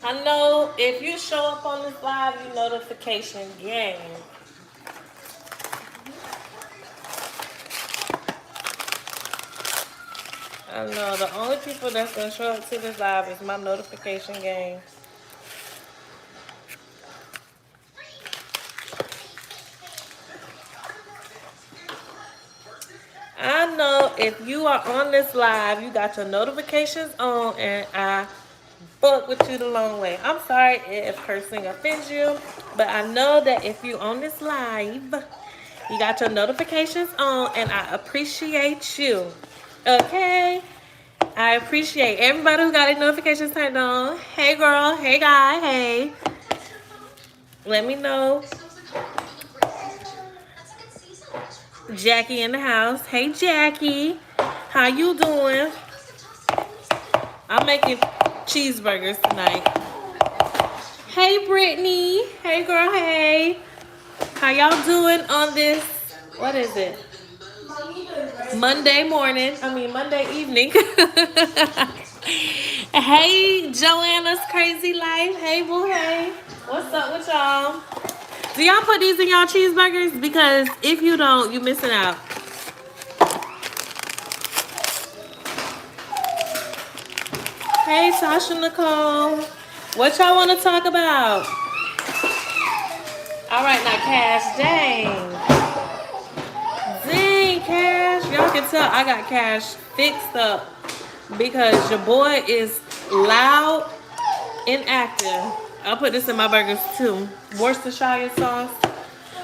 I know if you show up on this live, you notification gang. I know the only people that's gonna show up to this live is my notification gang. I know if you are on this live, you got your notifications on, and I fuck with you the long way. I'm sorry if cursing offends you, but I know that if you on this live, you got your notifications on, and I appreciate you. Okay? I appreciate everybody who got their notifications turned on. Hey girl, hey guy, hey. Let me know. Jackie in the house. Hey Jackie. How you doing? I'm making cheeseburgers tonight. Hey Brittany. Hey girl, hey. How y'all doing on this, what is it? Monday evening. Hey Joanna's Crazy Life. Hey boo, hey. What's up with y'all? Do y'all put these in y'all cheeseburgers? Because if you don't, you missing out. Hey Tasha Nicole. What y'all want to talk about? All right, now Cash, dang. Dang, Cash. Y'all can tell I got Cash fixed up because your boy is loud and active. I'll put this in my burgers too. Worcestershire sauce.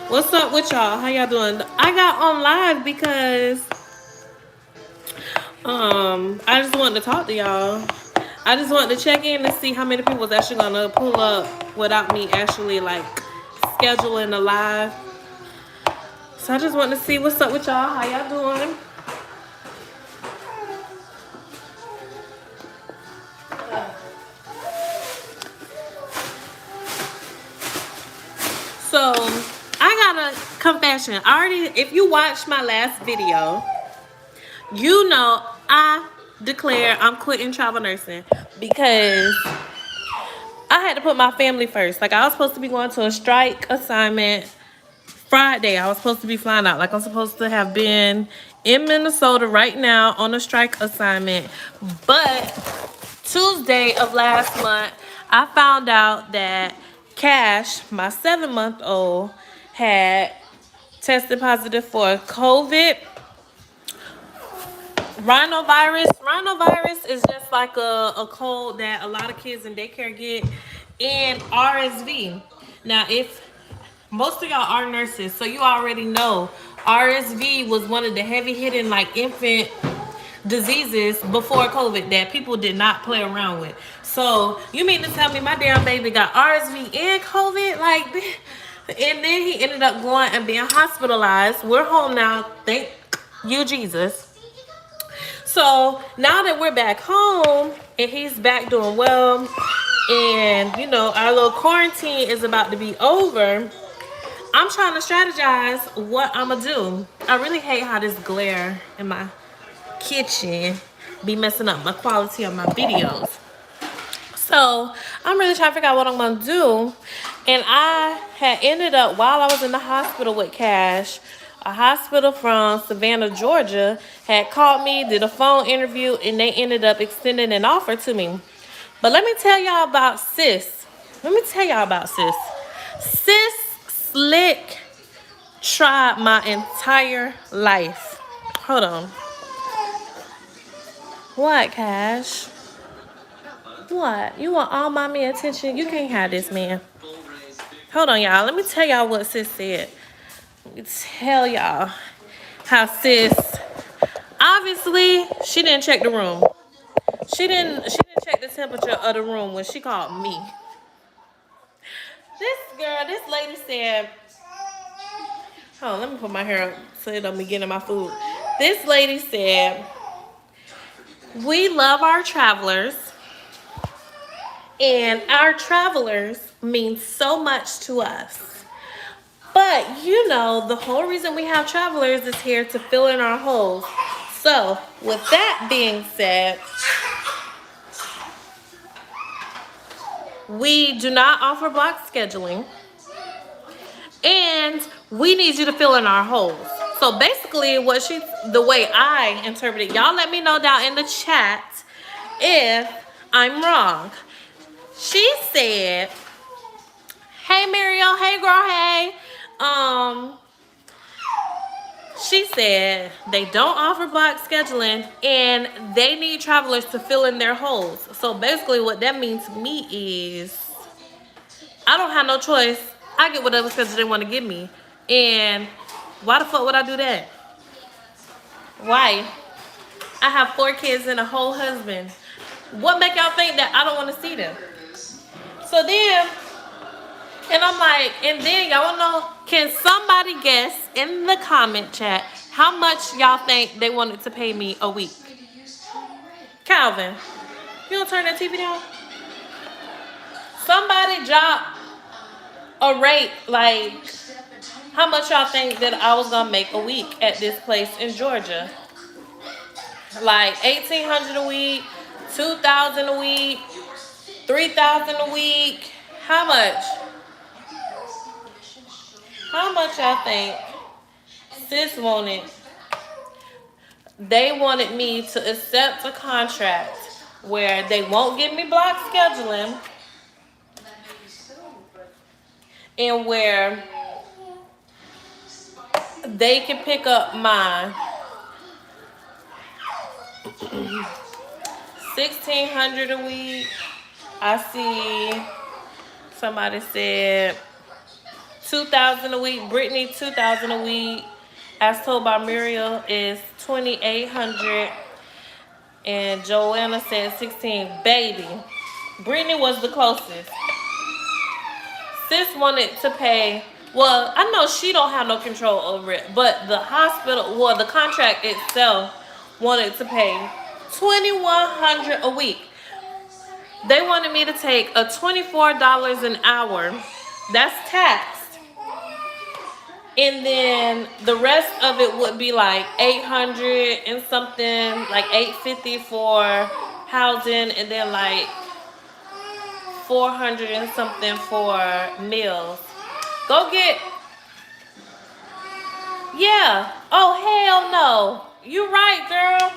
What's up with y'all? How y'all doing? I got on live because I just wanted to talk to y'all. I just wanted to check in to see how many people was actually gonna pull up without me actually like scheduling a live. So I just wanted to see what's up with y'all. How y'all doing? So I got a confession. If you watched my last video, you know I declare I'm quitting travel nursing because I had to put my family first. Like I was supposed to be going to a strike assignment Friday. I was supposed to be flying out. Like I'm supposed to have been in Minnesota right now on a strike assignment. But Tuesday of last month, I found out that Cash, my 7-month-old, had tested positive for COVID. Rhinovirus is just like a cold that a lot of kids in daycare get, and RSV. Now, if most of y'all are nurses, so you already know RSV was one of the heavy hitting like infant diseases before COVID that people did not play around with. So you mean to tell me my damn baby got RSV and COVID? Like, and then he ended up going and being hospitalized. We're home now, thank you Jesus. So now that we're back home and he's back doing well, and you know our little quarantine is about to be over, I'm trying to strategize what I'm gonna do. I really hate how this glare in my kitchen be messing up my quality of my videos. So I'm really trying to figure out what I'm gonna do. And I had ended up, while I was in the hospital with Cash, a hospital from Savannah, Georgia, had called me, did a phone interview, and they ended up extending an offer to me. But let me tell y'all about sis. Sis Slick tried my entire life. Hold on. What, Cash? What? You want all mommy attention? You can't have this, man. Hold on, y'all. Let me tell y'all what sis said. Let me tell y'all how sis, obviously, she didn't check the room. She didn't check the temperature of the room when she called me. This lady said, hold on, let me put my hair up so it don't be getting my food. This lady said, we love our travelers, and our travelers mean so much to us. But, you know, the whole reason we have travelers is here to fill in our holes. So, with that being said, We do not offer block scheduling. And we need you to fill in our holes. So basically the way I interpret it, y'all let me know down in the chat if I'm wrong. She said, hey Muriel, hey girl, hey. She said they don't offer block scheduling and they need travelers to fill in their holes. So basically what that means to me is I don't have no choice. I get whatever schedule they want to give me. And why the fuck would I do that? Why? I have 4 kids and a whole husband. What make y'all think that I don't want to see them? So then, and I'm like, and then y'all want to know, can somebody guess in the comment chat how much y'all think they wanted to pay me a week? Calvin, you don't turn that TV down? Somebody drop a rate, like, how much y'all think that I was gonna make a week at this place in Georgia? Like $1,800 a week, $2,000 a week, $3,000 a week. How much? How much y'all think sis wanted? They wanted me to accept a contract where they won't give me block scheduling and where they can pick up my $1,600 a week. I see somebody said $2,000 a week. Brittany, $2,000 a week. As told by Muriel is $2,800. And Joanna said 16. Baby, Brittany was the closest. Sis wanted to pay. Well, I know she don't have no control over it, but the hospital, well, the contract itself wanted to pay $2,100 a week. They wanted me to take a $24 an hour. That's taxed. And then the rest of it would be like $800 and something, like $850 for housing, and then like $400 and something for meals. Go get. Yeah. Oh, hell no. You right, girl.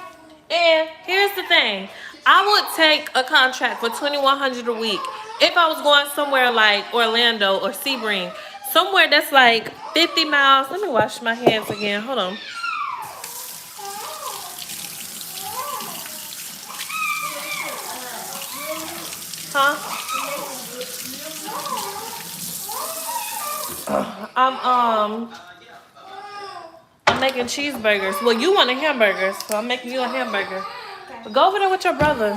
And here's the thing. I would take a contract for $2,100 a week if I was going somewhere like Orlando or Sebring. Somewhere that's like 50 miles. Let me wash my hands again. Hold on. Huh? I'm making cheeseburgers. Well, you want a hamburger, so I'm making you a hamburger. Go over there with your brother.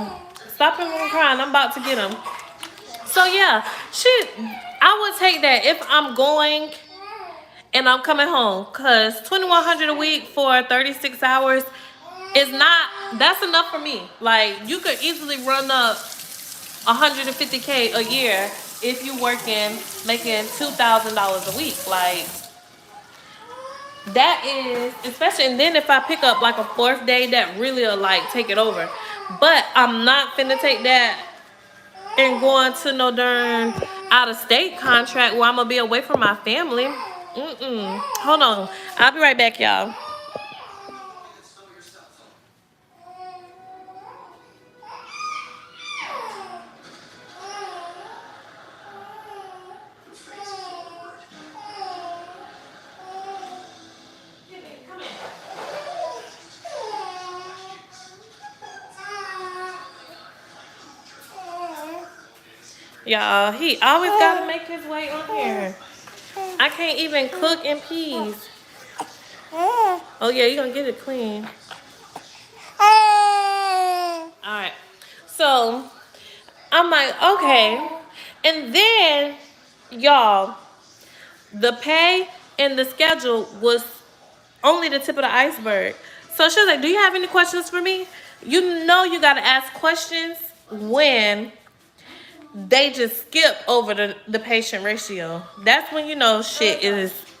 Stop him from crying. I'm about to get him. So yeah, I would take that if I'm going and I'm coming home, cause $2,100 a week for 36 hours is not. That's enough for me. Like you could easily run up $150K a year if you making $2,000 a week. Like that is, especially, and then if I pick up like a 4th day, that really will like take it over. But I'm not finna take that and going to no darn out of state contract where I'm gonna be away from my family. Hold on, I'll be right back, y'all. Y'all, he always gotta make his way on here. I can't even cook in peas. Oh yeah, you're gonna get it clean. Alright. So I'm like, okay. And then, y'all, the pay and the schedule was only the tip of the iceberg. So she was like, do you have any questions for me? You know you gotta ask questions when they just skip over the patient ratio. That's when you know shit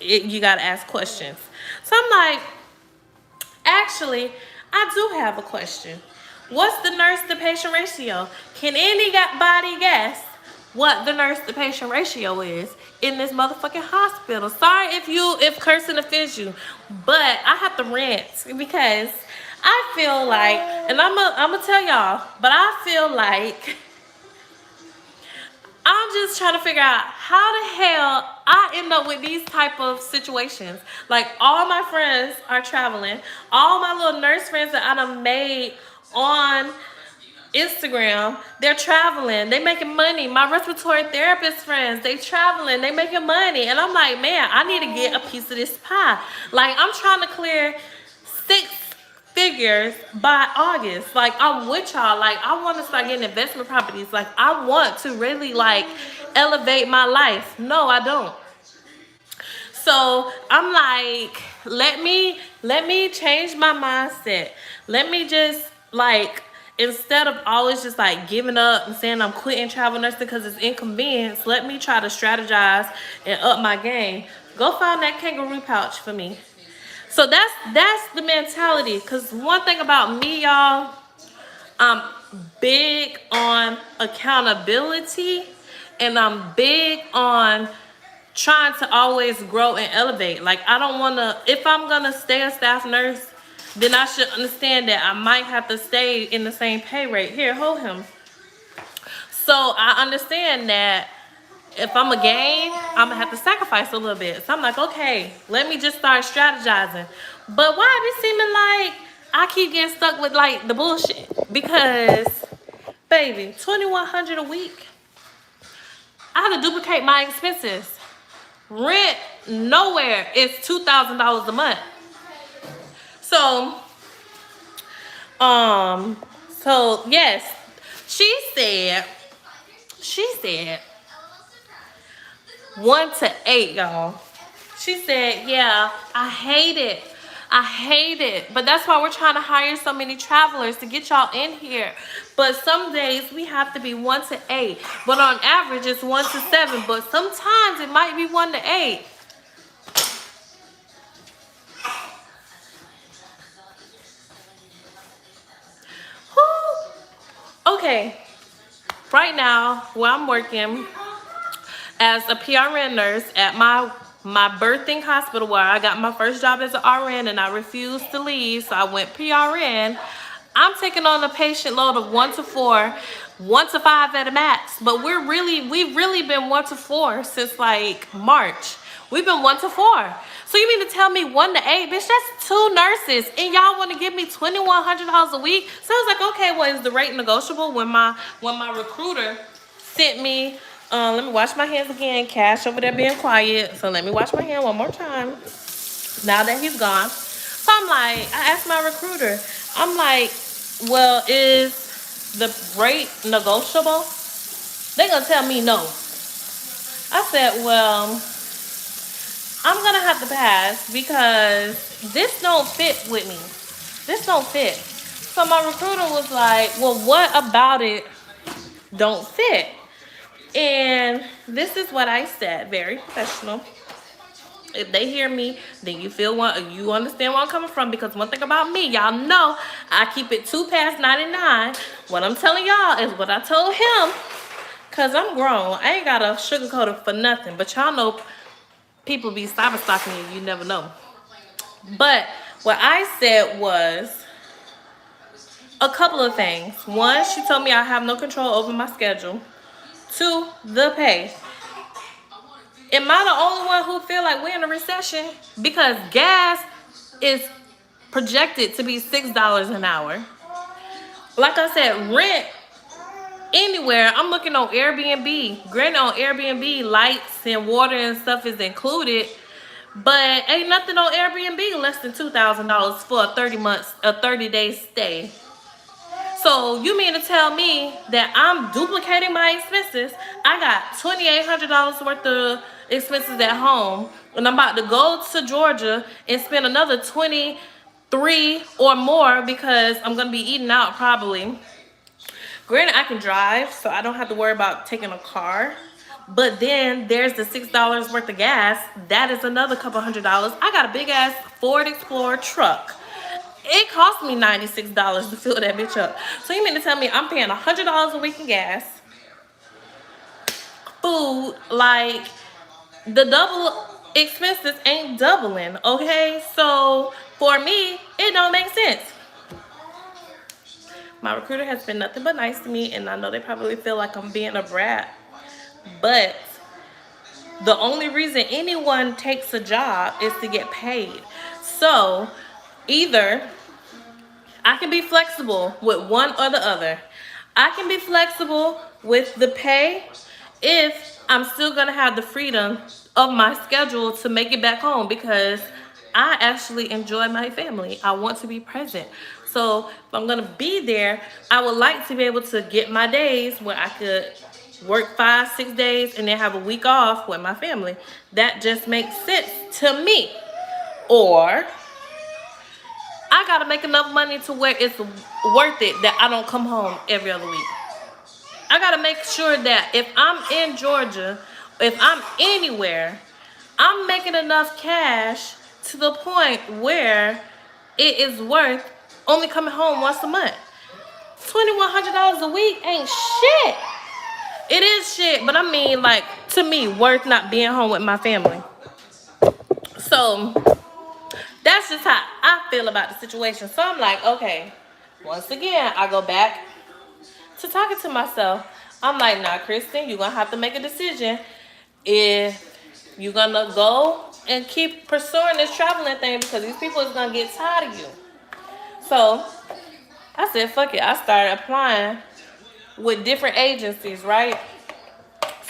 you gotta ask questions. So I'm like, actually, I do have a question. What's the nurse to patient ratio? Can anybody guess what the nurse to patient ratio is in this motherfucking hospital. Sorry if cursing offends you, but I have to rant because I feel like, and I'm gonna tell y'all, but I feel like I'm just trying to figure out how the hell I end up with these type of situations. Like, all my friends are traveling. All my little nurse friends that I done made on Instagram, they're traveling. They making money. My respiratory therapist friends, they traveling. They making money. And I'm like, man, I need to get a piece of this pie. Like, I'm trying to clear 6 figures by August. Like, I'm with y'all. Like, I want to start getting investment properties. Like, I want to really, like, elevate my life. No, I don't. So I'm like, let me change my mindset. Let me just, like, instead of always just like giving up and saying I'm quitting travel nursing because it's inconvenience, let me try to strategize and up my game. Go find that kangaroo pouch for me. So that's the mentality. Because one thing about me, y'all, I'm big on accountability, and I'm big on trying to always grow and elevate. Like, I don't want to, if I'm going to stay a staff nurse, then I should understand that I might have to stay in the same pay rate. Here, hold him. So I understand that if I'm a gain, I'm going to have to sacrifice a little bit. So I'm like, okay, let me just start strategizing. But why it be seeming like I keep getting stuck with, like, the bullshit? Because, baby, $2,100 a week. I have to duplicate my expenses. Rent nowhere is $2,000 a month. So yes, she said 1 to 8, y'all. She said, yeah, I hate it. But that's why we're trying to hire so many travelers to get y'all in here. But some days we have to be 1 to 8. But on average, it's 1 to 7. But sometimes it might be 1 to 8. Whew. Okay. Right now, where I'm working as a PRN nurse at my birthing hospital, where I got my first job as an RN and I refused to leave, so I went PRN. I'm taking on a patient load of 1 to 4, 1 to 5 at a max. But we've really been 1 to 4 since like March. We've been 1 to 4. So you mean to tell me 1 to 8, bitch? That's 2 nurses, and y'all want to give me $2,100 a week? So I was like, okay, well, is the rate negotiable? When my recruiter sent me, let me wash my hands again. Cash over there being quiet, so let me wash my hand one more time. Now that he's gone, so I'm like, I asked my recruiter, I'm like, well, is the rate negotiable? They're gonna tell me no. I said, well, I'm gonna have to pass because this don't fit with me. This don't fit. So my recruiter was like, well, what about it don't fit? And this is what I said, very professional. If they hear me, then you understand where I'm coming from. Because one thing about me, y'all know, I keep it 2 past 99. What I'm telling y'all is what I told him. Cause I'm grown. I ain't got to sugarcoat it for nothing. But y'all know people be cyber stalking you never know. But what I said was a couple of things. One, she told me I have no control over my schedule. 2, the pay. Am I the only one who feel like we're in a recession? Because gas is projected to be $6 an hour. Like I said, rent anywhere, I'm looking on Airbnb. Granted, on Airbnb, lights and water and stuff is included, but ain't nothing on Airbnb less than $2,000 for a 30-day stay. So you mean to tell me that I'm duplicating my expenses? I got $2,800 worth of expenses at home, and I'm about to go to Georgia and spend another 23 or more because I'm gonna be eating out probably. Granted, I can drive, so I don't have to worry about taking a car. But then there's the $6 worth of gas. That is another couple $100. I got a big ass Ford Explorer truck. It cost me $96 to fill that bitch up. So you mean to tell me I'm paying $100 a week in gas? food, like the double expenses ain't doubling, okay? So for me, it don't make sense. My recruiter has been nothing but nice to me, and I know they probably feel like I'm being a brat, but the only reason anyone takes a job is to get paid. So either I can be flexible with one or the other. I can be flexible with the pay if I'm still gonna have the freedom of my schedule to make it back home, because I actually enjoy my family. I want to be present. So if I'm gonna be there, I would like to be able to get my days where I could work 5, 6 days and then have a week off with my family. That just makes sense to me. Or I gotta make enough money to where it's worth it that I don't come home every other week. I gotta make sure that if I'm in Georgia, if I'm anywhere, I'm making enough cash to the point where it is worth only coming home once a month. $2,100 a week ain't shit. It is shit, but I mean, like, to me, worth not being home with my family. So that's just how I feel about the situation. So I'm like, okay, once again, I go back to talking to myself. I'm like, nah, Kristen, you're gonna have to make a decision if you're gonna go and keep pursuing this traveling thing, because these people is gonna get tired of you. So I said, fuck it. I started applying with different agencies, right?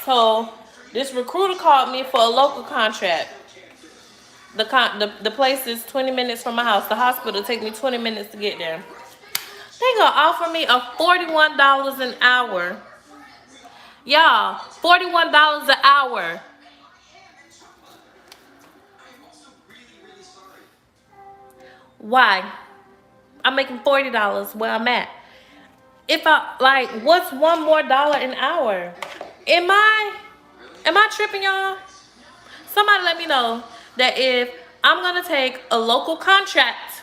So this recruiter called me for a local contract. The place is 20 minutes from my house. The hospital take me 20 minutes to get there. They gonna offer me a $41 an hour. Y'all, $41 an hour. Why? I'm making $40 where I'm at. If I, like, what's one more dollar an hour? Am I tripping, y'all? Somebody let me know that if I'm gonna take a local contract,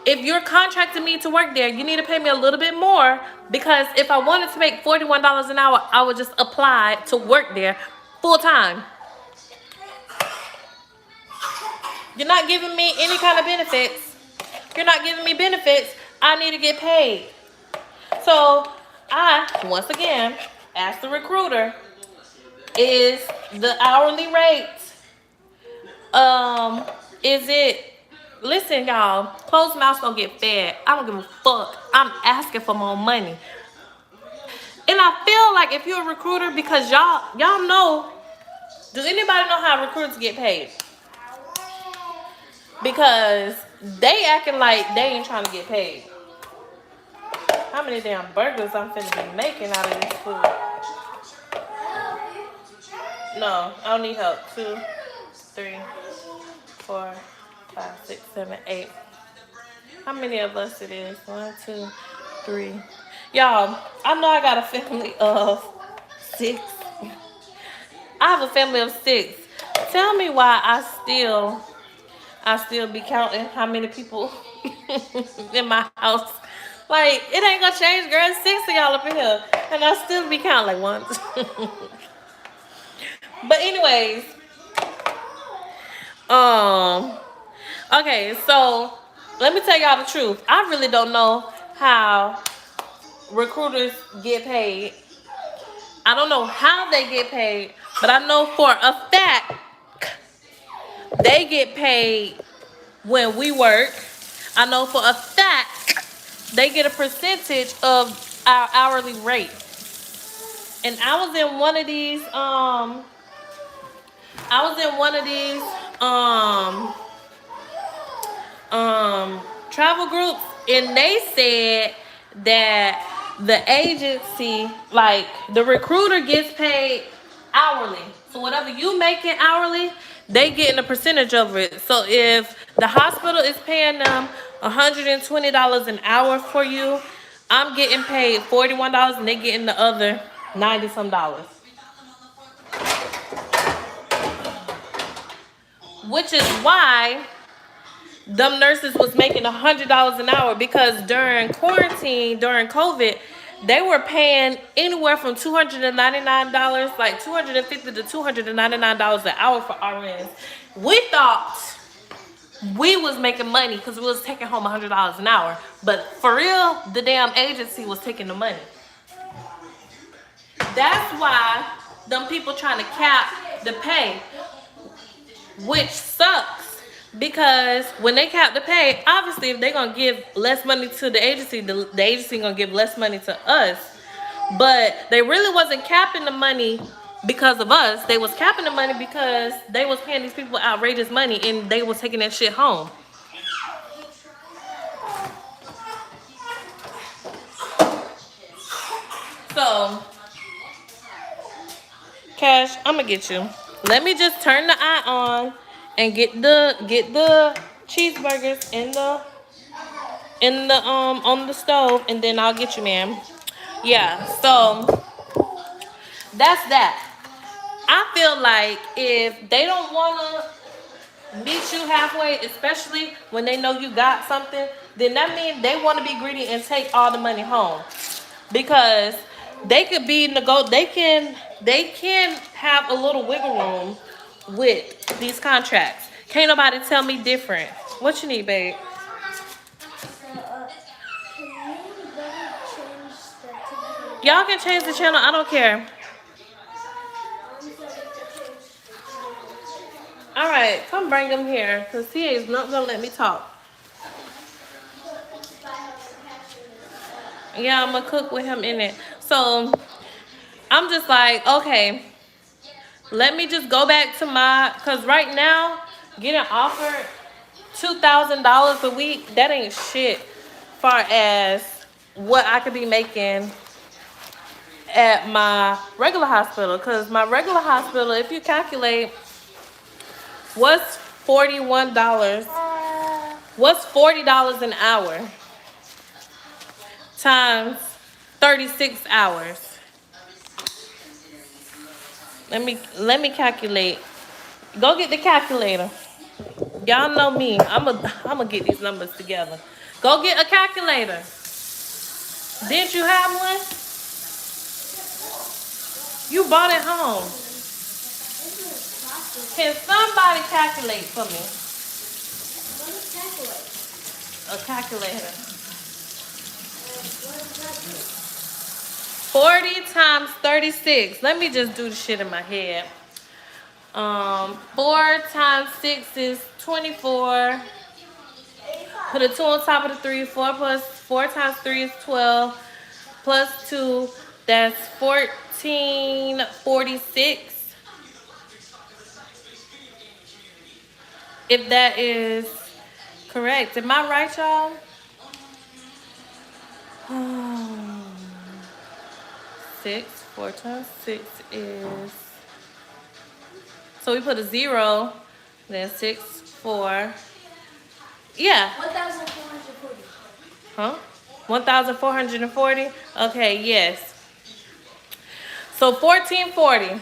if you're contracting me to work there, you need to pay me a little bit more, because if I wanted to make $41 an hour, I would just apply to work there full time. You're not giving me any kind of benefits. You're not giving me benefits. I need to get paid. So I, once again, asked the recruiter, is the hourly rate, is it, listen, y'all, closed mouths don't get fed. I don't give a fuck. I'm asking for more money. And I feel like if you're a recruiter, because y'all know, does anybody know how recruiters get paid? Because they acting like they ain't trying to get paid. How many damn burgers I'm finna be making out of this food? No, I don't need help. 2, 3, 4, 5, 6, 7, 8. How many of us it is? 1, 2, 3. Y'all, I know I got a family of 6. I have a family of 6. Tell me why I still be counting how many people in my house. Like, it ain't gonna change, girl. 6 of y'all up in here, and I still be counting like 1. But anyways, okay, so let me tell y'all the truth. I really don't know how recruiters get paid. I don't know how they get paid, but I know for a fact they get paid when we work. I know for a fact they get a percentage of our hourly rate. And I was in one of these travel groups, and they said that the agency, like the recruiter, gets paid hourly. So whatever you making hourly, they getting a percentage of it. So if the hospital is paying them $120 an hour for you, I'm getting paid $41 and they getting the other 90 some dollars. Which is why them nurses was making $100 an hour, because during quarantine, during COVID, they were paying anywhere from $299, like $250 to $299 an hour for RNs. We thought we was making money because we was taking home $100 an hour, but for real, the damn agency was taking the money. That's why them people trying to cap the pay, which sucks, because when they cap the pay, obviously if they're gonna give less money to the agency, the agency gonna give less money to us. But they really wasn't capping the money because of us. They was capping the money because they was paying these people outrageous money and they was taking that shit home. So, Cash, I'm gonna get you. Let me just turn the eye on and get the cheeseburgers in the on the stove, and then I'll get you, ma'am. Yeah, so that's that. I feel like if they don't wanna meet you halfway, especially when they know you got something, then that means they want to be greedy and take all the money home, because they could be they can have a little wiggle room with these contracts. Can't nobody tell me different. What you need, babe? Y'all can change the channel. I don't care. All right, come bring him here, because he is not going to let me talk. Yeah, I'm going to cook with him in it. So, I'm just like, okay, let me just go back to because right now, getting offered $2,000 a week, that ain't shit far as what I could be making at my regular hospital. Because my regular hospital, if you calculate, what's $41? What's $40 an hour times 36 hours? Let me calculate. Go get the calculator. Y'all know me. I'm gonna get these numbers together. Go get a calculator. Didn't you have one? You bought it home. Can somebody calculate for me? A calculator. 40 times 36. Let me just do the shit in my head. 4 times 6 is 24. Put a 2 on top of the 3. 4 times 3 is 12. Plus 2, that's 1446. If that is correct. Am I right, y'all? 6. 4 times 6 is... So we put a 0, then 6, 4. Yeah. 1,440. Huh? 1,440? Okay, yes. So 1,440.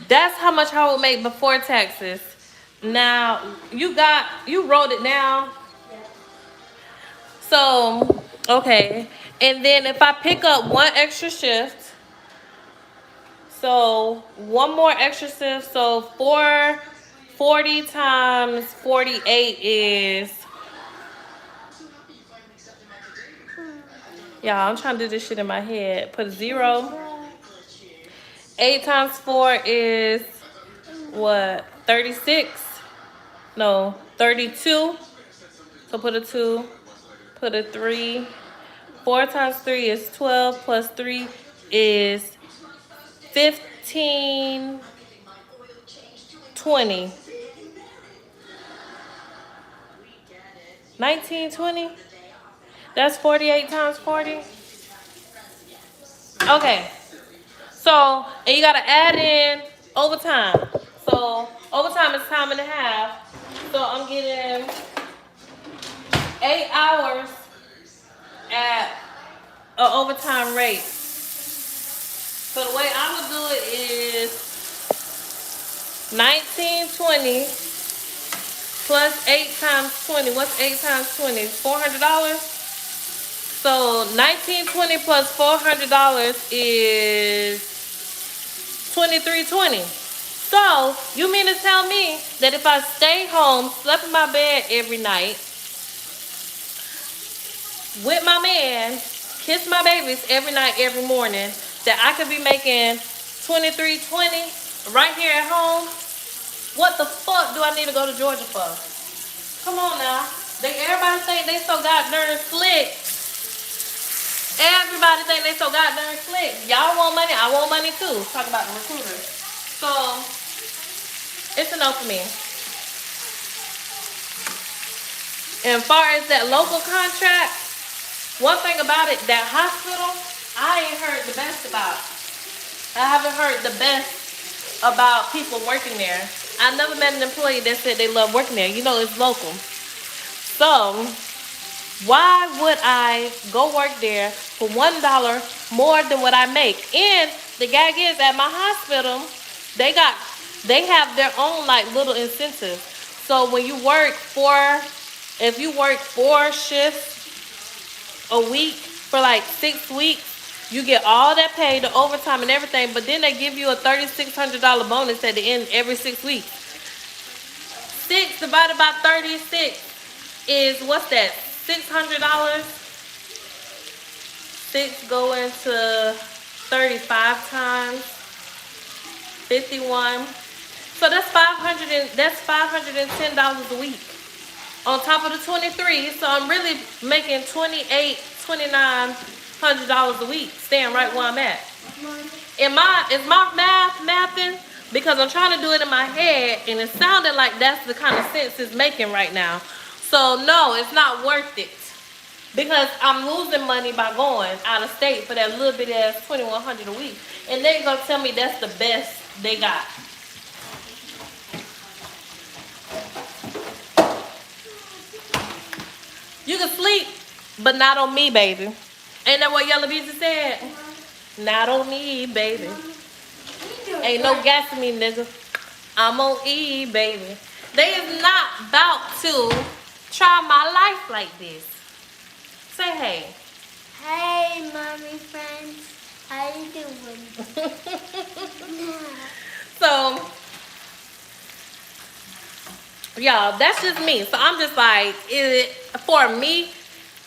That's how much I would make before taxes. Now, you wrote it down. So, okay. And then if I pick up one extra shift, so one more extra shift, so 440 times 48 is... Yeah, I'm trying to do this shit in my head. Put a 0. 8 times 4 is what? 36? No, 32. So put a 2. Put a 3. 4 times 3 is 12. Plus 3 is 15, 20. 19, 20? That's 48 times 40? Okay. So, and you gotta add in overtime. So, overtime is time and a half. So, I'm getting 8 hours at an overtime rate. So, the way I'm gonna do it is 1920 plus 8 times 20. What's 8 times 20? $400? So 1920 plus $400 is 2320. So you mean to tell me that if I stay home, slept in my bed every night with my man, kiss my babies every night, every morning, that I could be making 2320 right here at home? What the fuck do I need to go to Georgia for? Come on now. Everybody think they so goddamn slick. Everybody think they so goddamn slick. Y'all want money, I want money too. Talk about the recruiters. So it's a no for me. And far as that local contract, one thing about it, that hospital, I ain't heard the best about. I haven't heard the best about people working there. I never met an employee that said they love working there. You know, it's local. So why would I go work there for $1 more than what I make? And the gag is, at my hospital, they have their own like little incentives. So when you work if you work 4 shifts a week for like 6 weeks, you get all that pay, the overtime and everything, but then they give you a $3,600 bonus at the end every 6 weeks. 6 divided by 36 is, what's that, $600? 6 going to 35 times 51. So that's $510 a week on top of the 23. So I'm really making $2,900 a week, staying right where I'm at. Is my math mapping? Because I'm trying to do it in my head, and it sounded like that's the kind of sense it's making right now. So no, it's not worth it, because I'm losing money by going out of state for that little bit ass $2,100 a week, and they're gonna tell me that's the best they got. You can sleep, but not on me, baby. Ain't that what Yellow Beezy said? Not on me, baby. Ain't no gas in me, nigga. I'm on E, baby. They is not about to try my life like this. Say hey. Hey, mommy friends. How you doing? So, y'all, that's just me. So I'm just like, for me,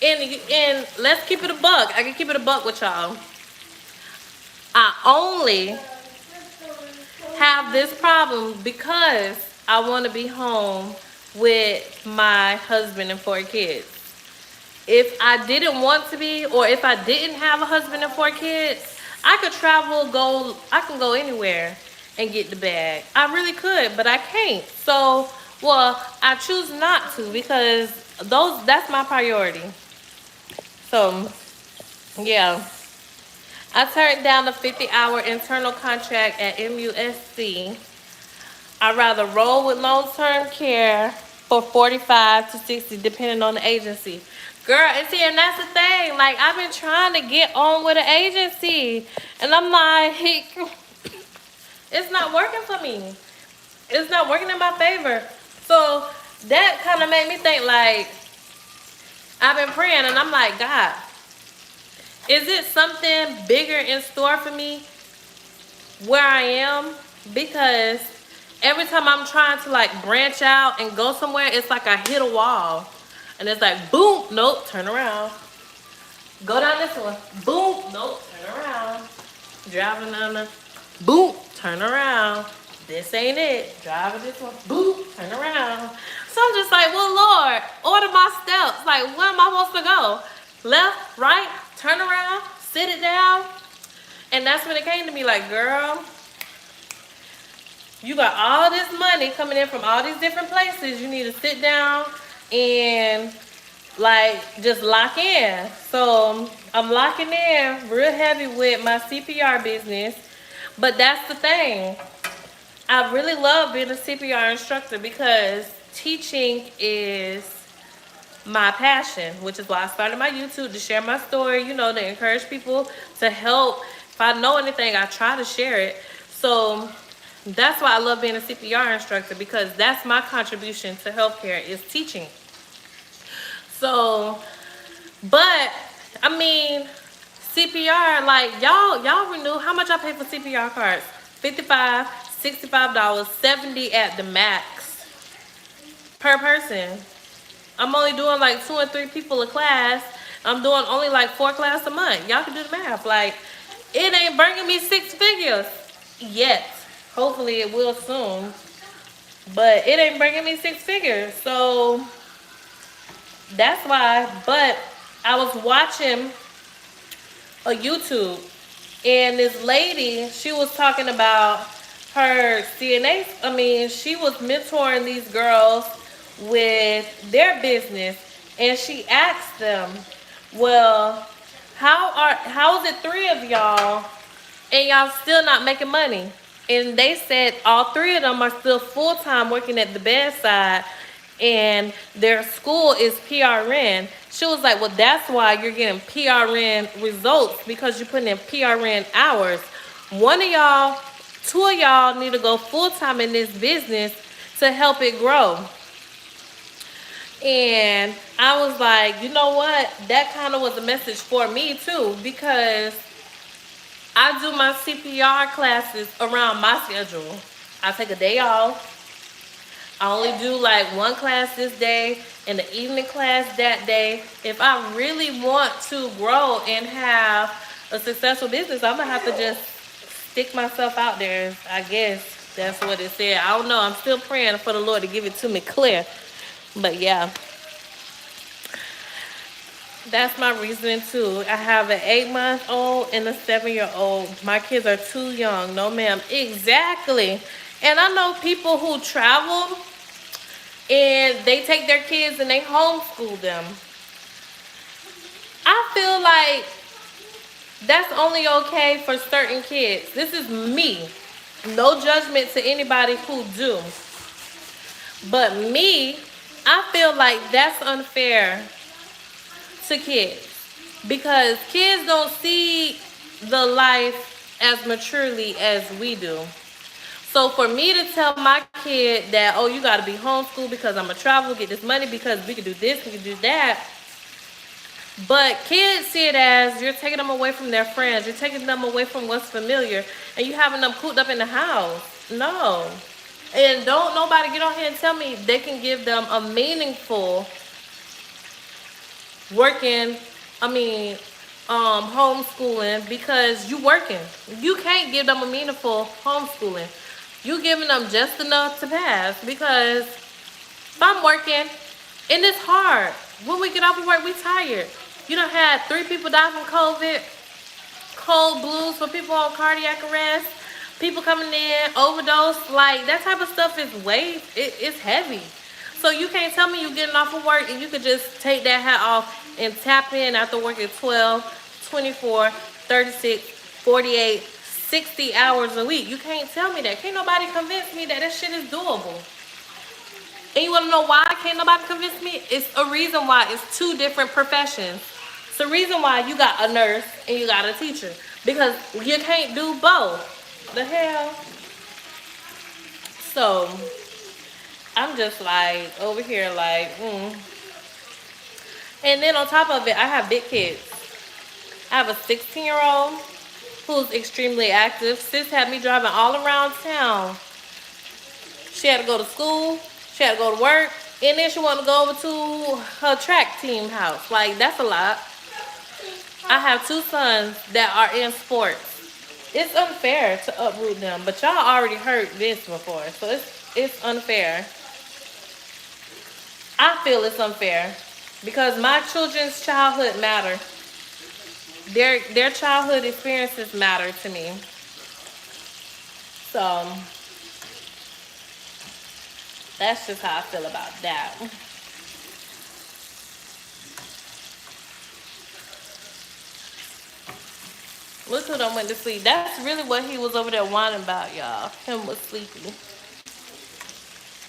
and let's keep it a buck. I can keep it a buck with y'all. I only have this problem because I want to be home with my husband and 4 kids. If I didn't want to be, or if I didn't have a husband and 4 kids, I could travel, I can go anywhere and get the bag. I really could, but I can't. So, well, I choose not to, because that's my priority. So, yeah. I turned down the 50-hour internal contract at MUSC. I'd rather roll with long-term care for 45 to 60, depending on the agency. Girl, and see, and that's the thing. Like, I've been trying to get on with an agency, and I'm like, it's not working for me. It's not working in my favor. So that kind of made me think, like, I've been praying, and I'm like, God, is it something bigger in store for me where I am? Because every time I'm trying to like branch out and go somewhere, it's like I hit a wall. And it's like, boom, nope, turn around. Go down this one, boom, nope, turn around. Driving down the, boom, turn around. This ain't it. Driving this one, boom, turn around. So I'm just like, well, Lord, order my steps. Like, where am I supposed to go? Left, right, turn around, sit it down. And that's when it came to me, like, girl, you got all this money coming in from all these different places. You need to sit down and like just lock in. So I'm locking in real heavy with my CPR business. But that's the thing. I really love being a CPR instructor because teaching is my passion, which is why I started my YouTube, to share my story, you know, to encourage people, to help. If I know anything, I try to share it. So that's why I love being a CPR instructor, because that's my contribution to healthcare, is teaching. So, but I mean, CPR, like y'all renew. How much I pay for CPR cards? 55, $65, 70 at the max per person. I'm only doing like 2 or 3 people a class. I'm doing only like 4 classes a month. Y'all can do the math. Like, it ain't bringing me 6 figures yet. Hopefully it will soon. But it ain't bringing me 6 figures. So that's why. But I was watching a YouTube, and this lady, she was talking about her CNA. I mean, she was mentoring these girls with their business, and she asked them, well, how is it 3 of y'all and y'all still not making money? And they said all 3 of them are still full-time working at the bedside, and their school is PRN. She was like, well, that's why you're getting PRN results, because you're putting in PRN hours. 1 of y'all, 2 of y'all need to go full-time in this business to help it grow. And I was like, you know what? That kind of was a message for me too, because I do my CPR classes around my schedule. I take a day off. I only do like 1 class this day and the evening class that day. If I really want to grow and have a successful business, I'm gonna have to just stick myself out there. I guess that's what it said. I don't know. I'm still praying for the Lord to give it to me clear. But yeah, that's my reasoning too. I have an 8-month-old and a 7-year-old. My kids are too young. No, ma'am. Exactly. And I know people who travel and they take their kids and they homeschool them. I feel like that's only okay for certain kids. This is me. No judgment to anybody who do. But me, I feel like that's unfair to kids, because kids don't see the life as maturely as we do. So for me to tell my kid that, oh, you got to be homeschooled because I'm going to travel, get this money because we can do this, we can do that. But kids see it as you're taking them away from their friends. You're taking them away from what's familiar. And you having them cooped up in the house. No. And don't nobody get on here and tell me they can give them a meaningful homeschooling, because you working. You can't give them a meaningful homeschooling. You giving them just enough to pass, because if I'm working and it's hard, when we get off of work, we tired. You done had 3 people die from COVID, cold blues for people on cardiac arrest, people coming in, overdose, like that type of stuff is it's heavy. So you can't tell me you getting off of work and you could just take that hat off and tap in after working 12, 24, 36, 48, 60 hours a week. You can't tell me that. Can't nobody convince me that shit is doable. And you want to know why can't nobody convince me? It's a reason why it's 2 different professions. It's the reason why you got a nurse and you got a teacher, because you can't do both. The hell? So I'm just like over here like, And then on top of it, I have big kids. I have a 16-year-old who's extremely active. Sis had me driving all around town. She had to go to school, she had to go to work, and then she wanted to go over to her track team house. Like, that's a lot. I have 2 sons that are in sports. It's unfair to uproot them, but y'all already heard this before, so it's unfair. I feel it's unfair because my children's childhood matter. Their childhood experiences matter to me. So that's just how I feel about that. Look who done went to sleep. That's really what he was over there whining about, y'all. Him was sleepy.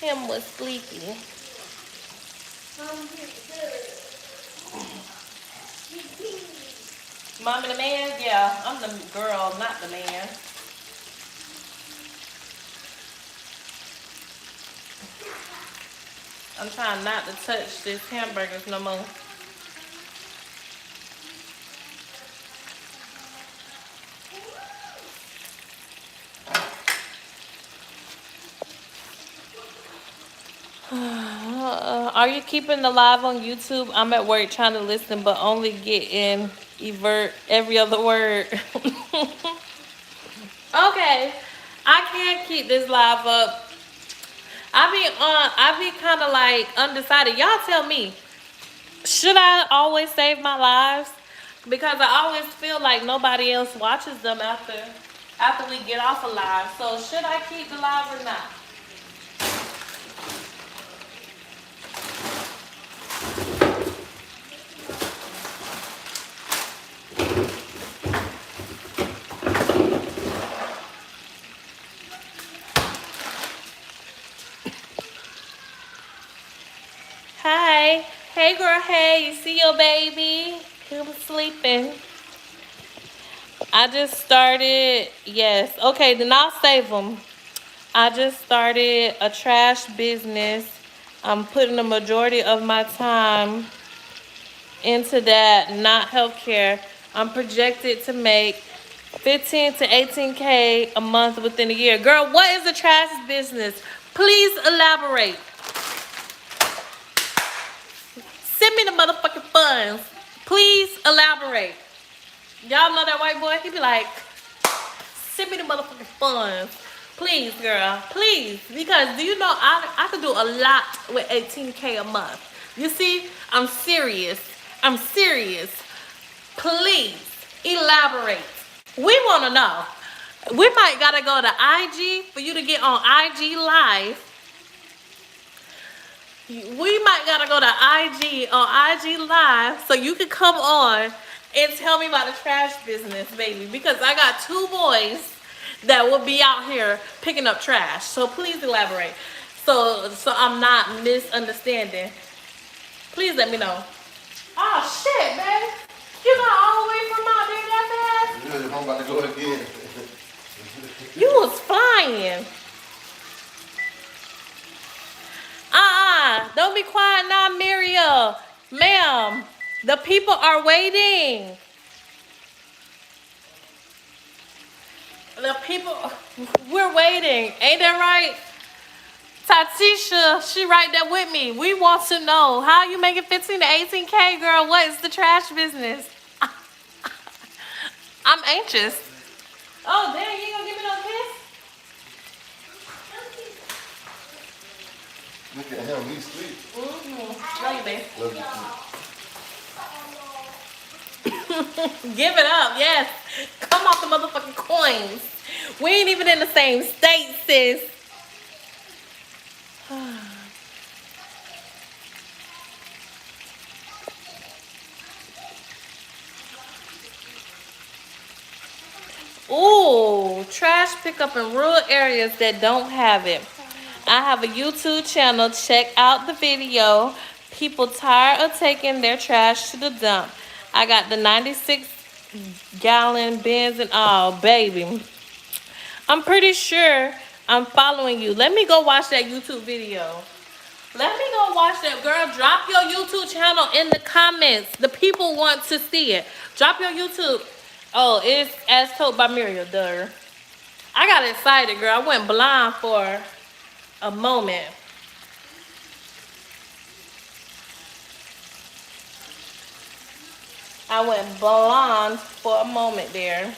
Him was sleepy. Mom and the man? Yeah, I'm the girl, not the man. I'm trying not to touch this hamburgers no more. Are you keeping the live on YouTube? I'm at work trying to listen, but only getting every other word. Okay, I can't keep this live up. I be kind of like undecided. Y'all tell me, should I always save my lives? Because I always feel like nobody else watches them after we get off a live. So should I keep the live or not? Hi. Hey girl, hey, you see your baby? He was sleeping. I just started, yes. Okay, then I'll save them. I just started a trash business. I'm putting the majority of my time into that, not healthcare. I'm projected to make 15 to 18K a month within a year. Girl, what is a trash business? Please elaborate. Send me the motherfucking funds. Please elaborate. Y'all know that white boy? He be like, send me the motherfucking funds. Please, girl. Please. Because do you know I could do a lot with 18K a month. You see? I'm serious. I'm serious. Please elaborate. We want to know. We might gotta go to IG for you to get on IG Live. We might gotta go to IG on IG Live so you can come on and tell me about the trash business, baby. Because I got 2 boys that will be out here picking up trash. So please elaborate. So I'm not misunderstanding. Please let me know. Oh shit, man. You got all the way from out there that fast? I'm about to go again. You was flying. Don't be quiet now, Miriam. Ma'am, the people are waiting. The people, we're waiting. Ain't that right? Tatisha, she right there with me. We want to know, how you making 15 to 18K, girl? What is the trash business? I'm anxious. Oh, damn, you ain't gonna give me no kiss? Look at him, he's sweet. Love you, babe. Love you. Give it up, yes. Come off the motherfucking coins. We ain't even in the same state, sis. Ooh, trash pickup in rural areas that don't have it. I have a YouTube channel. Check out the video. People tired of taking their trash to the dump. I got the 96-gallon bins and all, baby. I'm pretty sure I'm following you. Let me go watch that YouTube video. Let me go watch that. Girl, drop your YouTube channel in the comments. The people want to see it. Drop your YouTube. Oh, it's As Told by Miriam, duh. I got excited, girl. I went blind for a moment. I went blind for a moment there.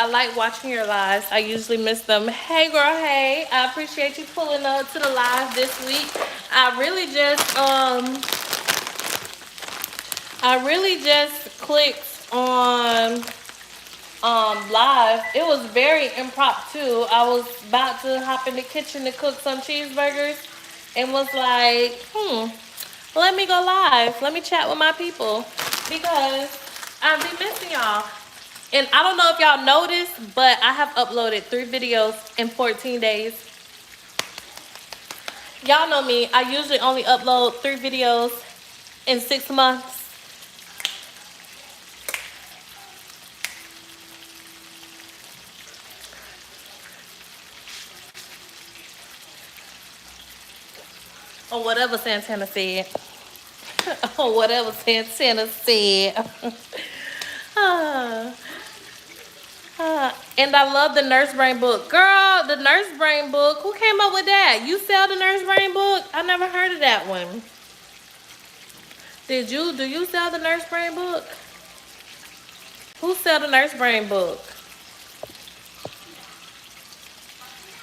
I like watching your lives. I usually miss them. Hey girl, hey. I appreciate you pulling up to the live this week. I really just clicked on live. It was very impromptu. I was about to hop in the kitchen to cook some cheeseburgers and was like, let me go live. Let me chat with my people because I be missing y'all. And I don't know if y'all noticed, but I have uploaded 3 videos in 14 days. Y'all know me. I usually only upload 3 videos in 6 months. Or whatever Santana said. Or whatever Santana said. Ah, and I love the Nurse Brain book. Girl, the Nurse Brain book. Who came up with that? You sell the Nurse Brain book? I never heard of that one. Did you? Do you sell the Nurse Brain book? Who sell the Nurse Brain book?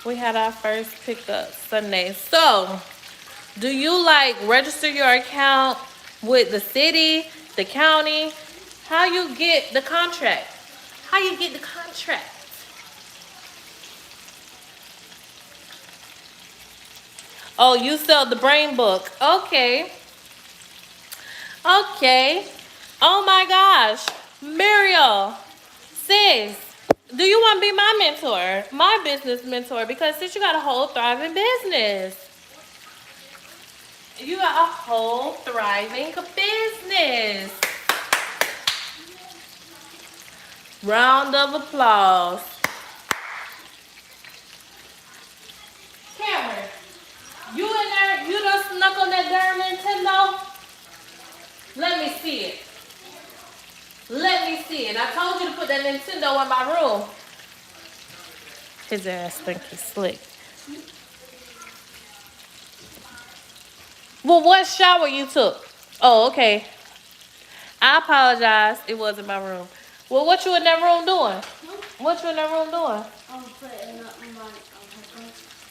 We had our first pickup Sunday. So, do you like register your account with the city, the county? How you get the contract? How you get the contract? Oh, you sell the brain book. Okay. Okay. Oh my gosh. Muriel, sis, do you want to be my mentor? My business mentor? Because since you got a whole thriving business. You got a whole thriving business. Round of applause. Cameron, you in there? You done snuck on that darn Nintendo? Let me see it. Let me see it. I told you to put that Nintendo in my room. His ass think he's slick. Well, what shower you took? Oh, okay. I apologize. It was in my room. Well, what you in that room doing? What you in that room doing? I'm putting up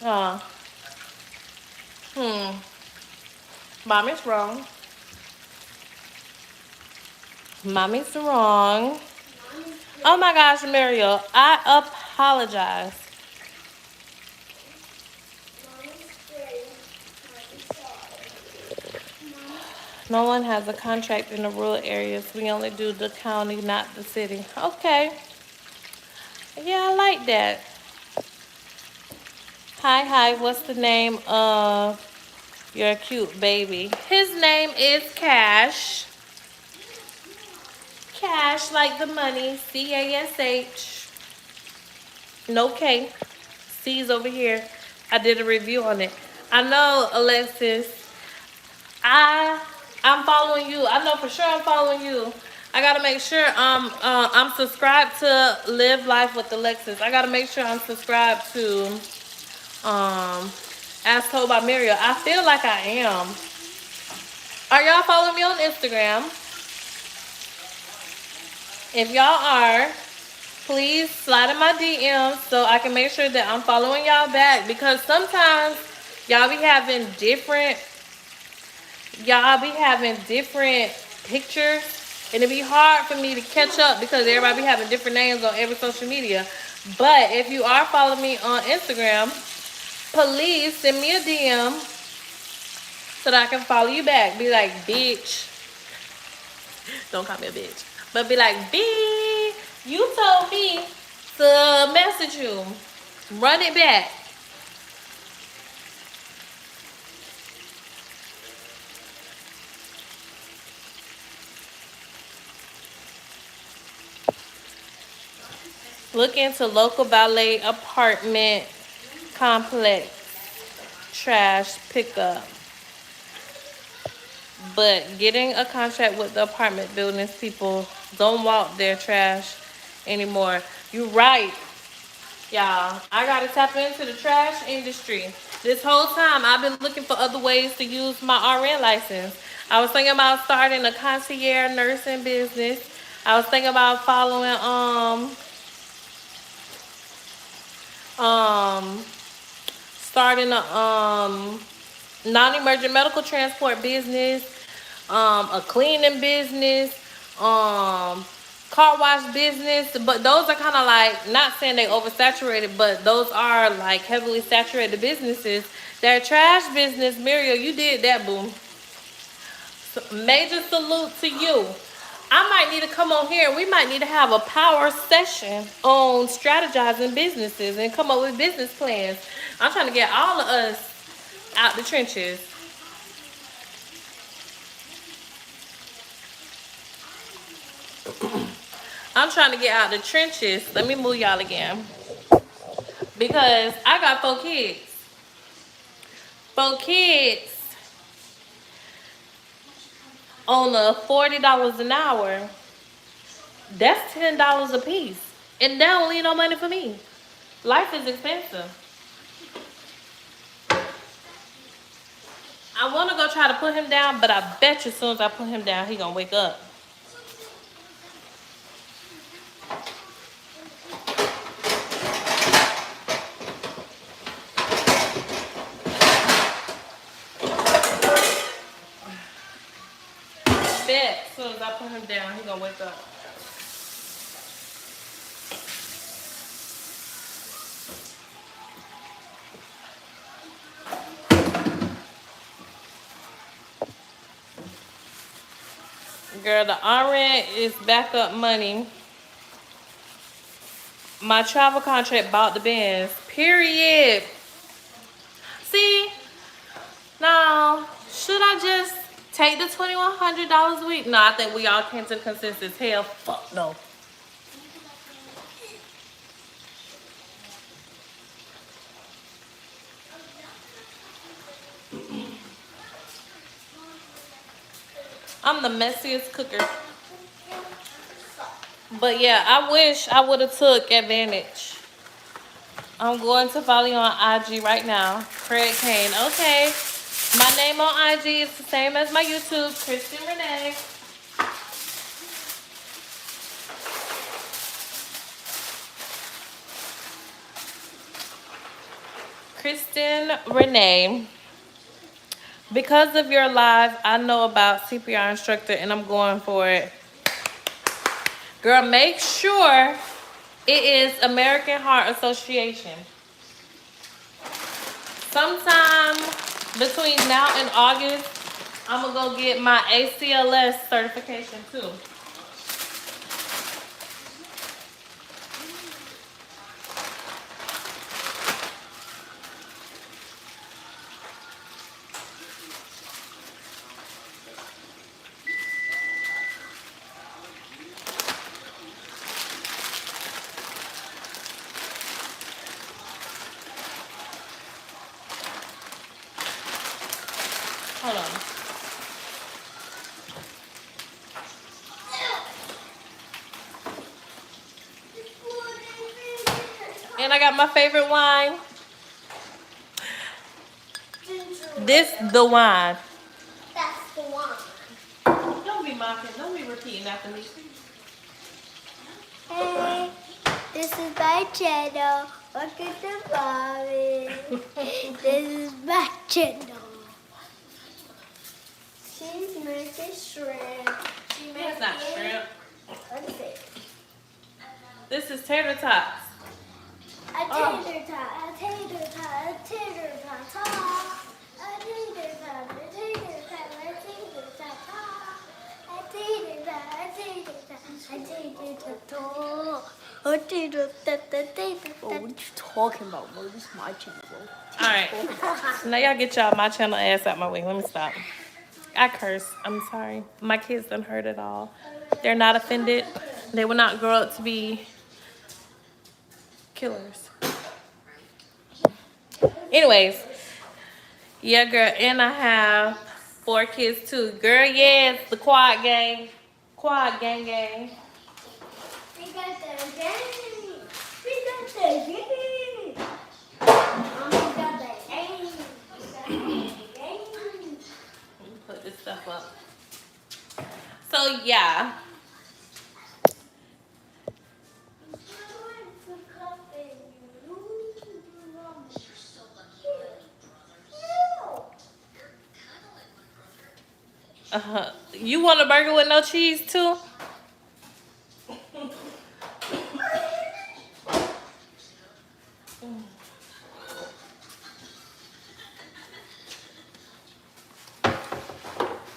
my Mommy's wrong. Mommy's wrong. Oh my gosh, Mariel, I apologize. No one has a contract in the rural areas. We only do the county, not the city. Okay. Yeah, I like that. Hi, what's the name of your cute baby? His name is Cash. Cash, like the money. C-A-S-H. No K. C's over here. I did a review on it. I know, Alexis. I'm following you. I know for sure I'm following you. I gotta make sure I'm subscribed to Live Life with Alexis. I gotta make sure I'm subscribed to As Told by Muriel. I feel like I am. Are y'all following me on Instagram? If y'all are, please slide in my DMs so I can make sure that I'm following y'all back, because sometimes y'all be having different pictures and it'd be hard for me to catch up because everybody be having different names on every social media. But if you are following me on Instagram, please send me a DM so that I can follow you back. Be like, bitch. Don't call me a bitch. But be like, B, you told me to message you. Run it back. Look into local ballet apartment complex trash pickup. But getting a contract with the apartment buildings, people don't walk their trash anymore. You're right, y'all. I gotta tap into the trash industry. This whole time, I've been looking for other ways to use my RN license. I was thinking about starting a concierge nursing business. I was thinking about following starting a non-emergent medical transport business, a cleaning business, car wash business. But those are kind of like, not saying they oversaturated, but those are like heavily saturated businesses. That trash business, Muriel, you did that, boo. So, major salute to you. I might need to come on here. We might need to have a power session on strategizing businesses and come up with business plans. I'm trying to get all of us out the trenches. I'm trying to get out the trenches. Let me move y'all again. Because I got 4 kids. 4 kids. on a $40 an hour, that's $10 a piece. And that don't leave no money for me. Life is expensive. I want to go try to put him down, but I bet you as soon as I put him down, he gonna wake up. Bet as soon as I put him down, he gonna wake up. Girl, the rent is backup money. My travel contract bought the Benz. Period. See? Now, should I just take the $2,100 a week? No, I think we all came to the consensus. Hell, fuck no. I'm the messiest cooker. But yeah, I wish I would have took advantage. I'm going to follow you on IG right now. Craig Kane. Okay. My name on IG is the same as my YouTube, Kristen Renee. Kristen Renee. Because of your live, I know about CPR instructor and I'm going for it. Girl, make sure it is American Heart Association. Sometime between now and August, I'm gonna go get my ACLS certification too. Hold on. And I got my favorite wine. This the wine. That's the one. Don't be mocking. Don't be repeating after me. Hey, this is my channel. Look at the mommy. This is my channel. She's making shrimp. That's not shrimp. Let's see. This is tater tots. A tater tot, a tater tot, a tater tot, tot. A tater tot, a tater tot, a tater tot, tot. A tater tot, a tater tot, a tater tot, tot. A tater tot, a tater tot. What are you talking about, bro? This is my channel, bro. Alright. Now y'all get y'all my channel ass out my way. Let me stop. I curse. I'm sorry. My kids done heard it all. They're not offended. They will not grow up to be killers. Anyways. Yeah, girl. And I have 4 kids too. Girl, yes. The quad gang. Quad gang gang. We got the gang. We got the gang. We got the gang. We got the gang. Let me put this stuff up. So, yeah. You want a burger with no cheese too?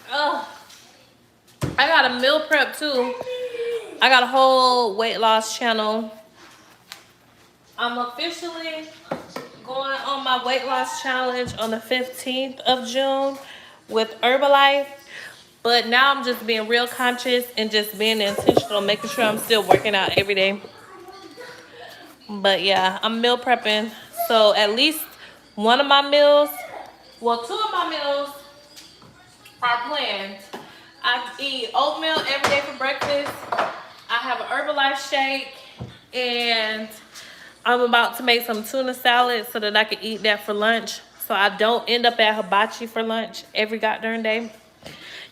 Oh, I got a meal prep too. I got a whole weight loss channel. I'm officially going on my weight loss challenge on the 15th of June with Herbalife. But now I'm just being real conscious and just being intentional, making sure I'm still working out every day. But yeah, I'm meal prepping. So at least one of my meals, well, 2 of my meals are planned. I eat oatmeal every day for breakfast. I have an Herbalife shake, and I'm about to make some tuna salad so that I can eat that for lunch, so I don't end up at hibachi for lunch every goddamn day.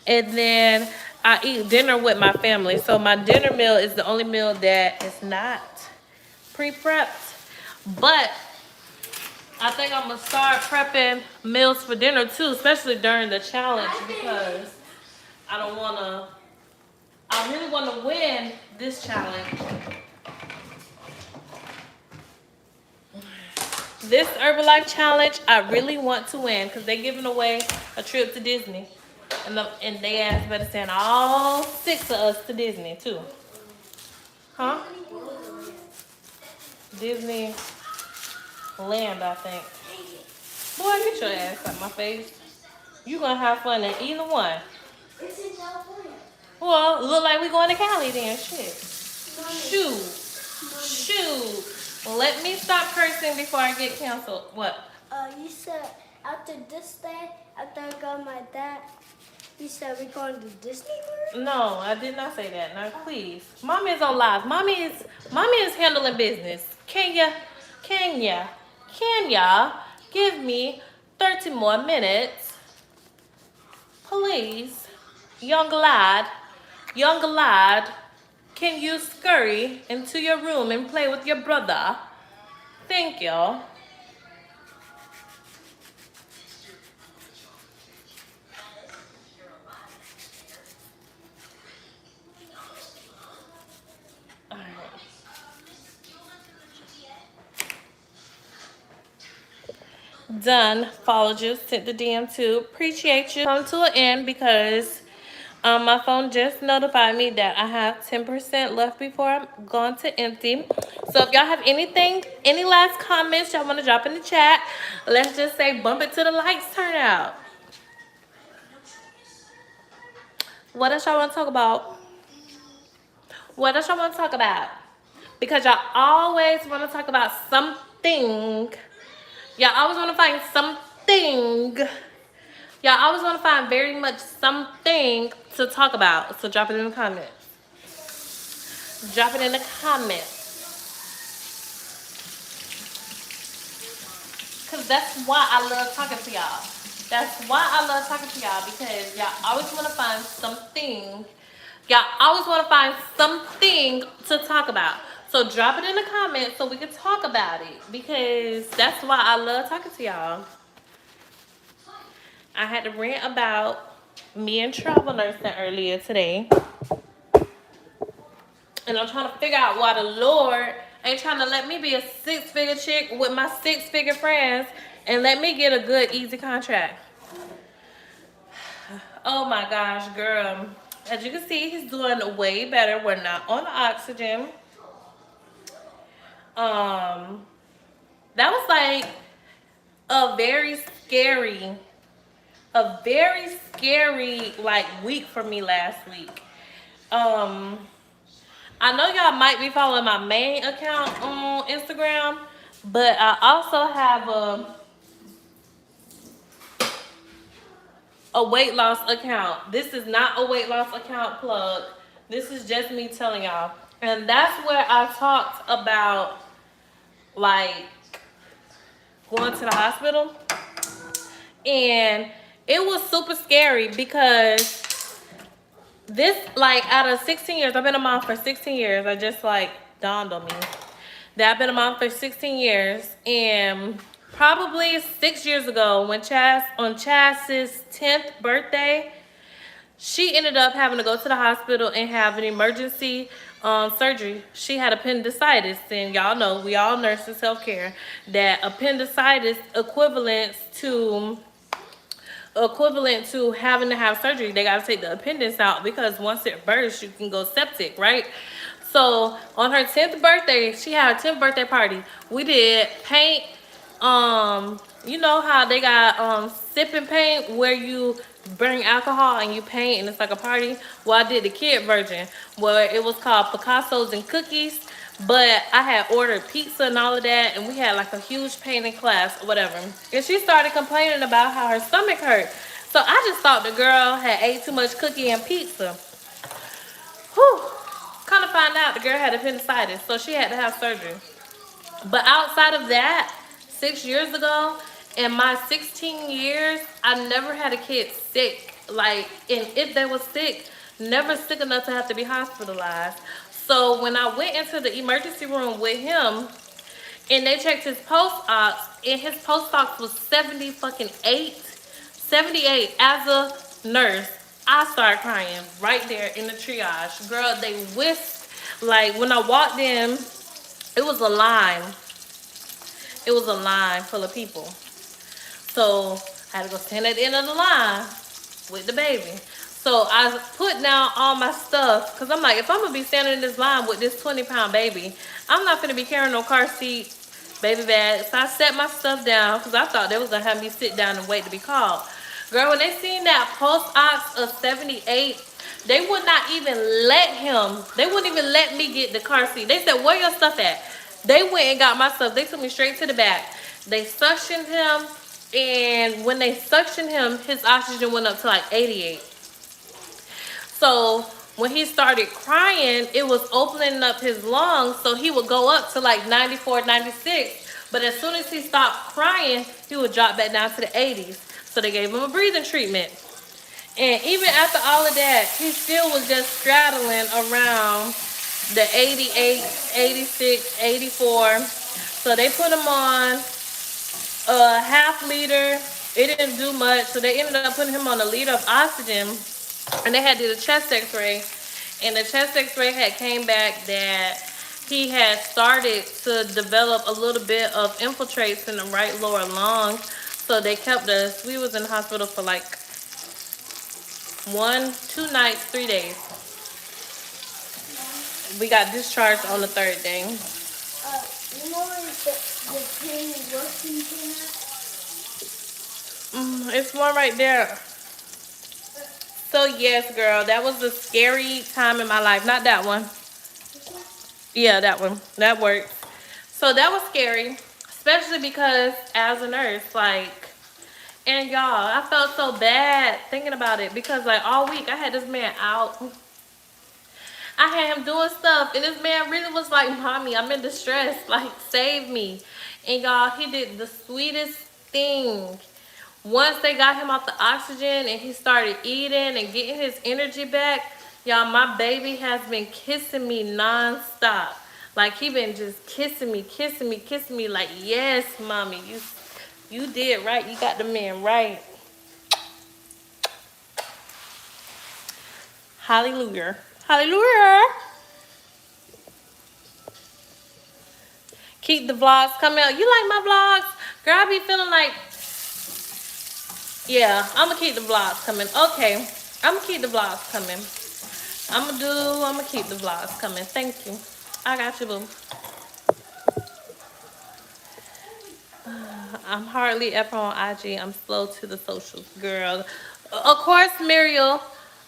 And then I eat dinner with my family. So my dinner meal is the only meal that is not pre-prepped. But I think I'm gonna start prepping meals for dinner too, especially during the challenge, because I don't wanna, I really wanna win this challenge. This Herbalife challenge, I really want to win because they're giving away a trip to Disney. And they asked better send all 6 of us to Disney too. Huh? Disney Land, I think. Boy, get your ass out my face. You gonna have fun in either one. It's in California. Well, look like we going to Cali then. Shit. Shoot. Shoot. Let me stop cursing before I get canceled. What? You said after this day, after I got my dad, you said we're going to Disney World? No, I did not say that. No, please. Mommy is on live. Mommy is handling business. Can ya give me 30 more minutes? Please. Young lad, can you scurry into your room and play with your brother? Thank you. Done. Followed you. Sent the DM too. Appreciate you. Come to an end because my phone just notified me that I have 10% left before I'm going to empty. So if y'all have anything, any last comments y'all want to drop in the chat, let's just say bump it to the lights turn out. What else y'all want to talk about? What else y'all want to talk about? Because y'all always want to talk about something. Y'all always want to find something. Y'all always want to find very much something to talk about. So drop it in the comments. Drop it in the comments. Because that's why I love talking to y'all. That's why I love talking to y'all. Because y'all always want to find something. Y'all always want to find something to talk about. So drop it in the comments so we can talk about it. Because that's why I love talking to y'all. I had to rant about me and travel nursing earlier today. And I'm trying to figure out why the Lord ain't trying to let me be a 6-figure chick with my 6-figure friends and let me get a good, easy contract. Oh my gosh, girl. As you can see, he's doing way better. We're not on oxygen. That was like a very scary like week for me last week. I know y'all might be following my main account on Instagram, but I also have a weight loss account. This is not a weight loss account plug. This is just me telling y'all. And that's where I talked about like going to the hospital. And it was super scary because this, like, out of 16 years, I've been a mom for 16 years. I just, like, dawned on me that I've been a mom for 16 years. And probably 6 years ago, when Chaz's 10th birthday, she ended up having to go to the hospital and have an emergency surgery. She had appendicitis. And y'all know, we all nurses, healthcare, that appendicitis equivalent to having to have surgery. They got to take the appendix out because once it bursts, you can go septic, right? So on her 10th birthday, she had her 10th birthday party. We did paint. You know how they got sipping paint where you bring alcohol and you paint and it's like a party? Well, I did the kid version where it was called Picasso's and Cookies. But I had ordered pizza and all of that, and we had like a huge painting class or whatever. And she started complaining about how her stomach hurt. So I just thought the girl had ate too much cookie and pizza. Whew. Kind of find out the girl had appendicitis, so she had to have surgery. But outside of that, 6 years ago, in my 16 years, I never had a kid sick. Like, and if they were sick, never sick enough to have to be hospitalized. So when I went into the emergency room with him, and they checked his post-ops, and his post-ops was 70 fucking 8. 78 as a nurse. I started crying right there in the triage. Girl, they whisked, like when I walked in, it was a line. It was a line full of people. So I had to go stand at the end of the line with the baby. So I put down all my stuff because I'm like, if I'm gonna be standing in this line with this 20-pound baby, I'm not gonna be carrying no car seat, baby bag. So I set my stuff down because I thought they was gonna have me sit down and wait to be called. Girl, when they seen that post-ops of 78, they would not even let him, they wouldn't even let me get the car seat. They said, where your stuff at? They went and got my stuff. They took me straight to the back. They suctioned him, and when they suctioned him, his oxygen went up to like 88. So when he started crying, it was opening up his lungs, so he would go up to like 94, 96. But as soon as he stopped crying, he would drop back down to the 80s. So they gave him a breathing treatment. And even after all of that, he still was just straddling around the 88, 86, 84. So they put him on a half liter. It didn't do much. So they ended up putting him on a liter of oxygen. And they had to do a chest x-ray. And the chest x-ray had came back that he had started to develop a little bit of infiltrates in the right lower lung. So they kept us, we was in the hospital for like 2 nights, 3 days. We got discharged on the 3rd day. You know when the pain working came out? It's one right there. So yes, girl, that was a scary time in my life. Not that one. Yeah, that one. That worked. So that was scary, especially because as a nurse, like, and y'all, I felt so bad thinking about it because like all week I had this man out. I had him doing stuff, and this man really was like, mommy, I'm in distress, like, save me. And y'all, he did the sweetest thing. Once they got him off the oxygen and he started eating and getting his energy back, y'all, my baby has been kissing me nonstop. Like, he been just kissing me, like, yes, mommy, you did right. You got the man right. Hallelujah. Hallelujah. Keep the vlogs coming out. You like my vlogs? Girl, I be feeling like, yeah, I'm going to keep the vlogs coming. Okay. I'm going to keep the vlogs coming. I'm going to keep the vlogs coming. Thank you. I got you, boo. I'm hardly ever on IG. I'm slow to the socials, girl. Of course, Muriel,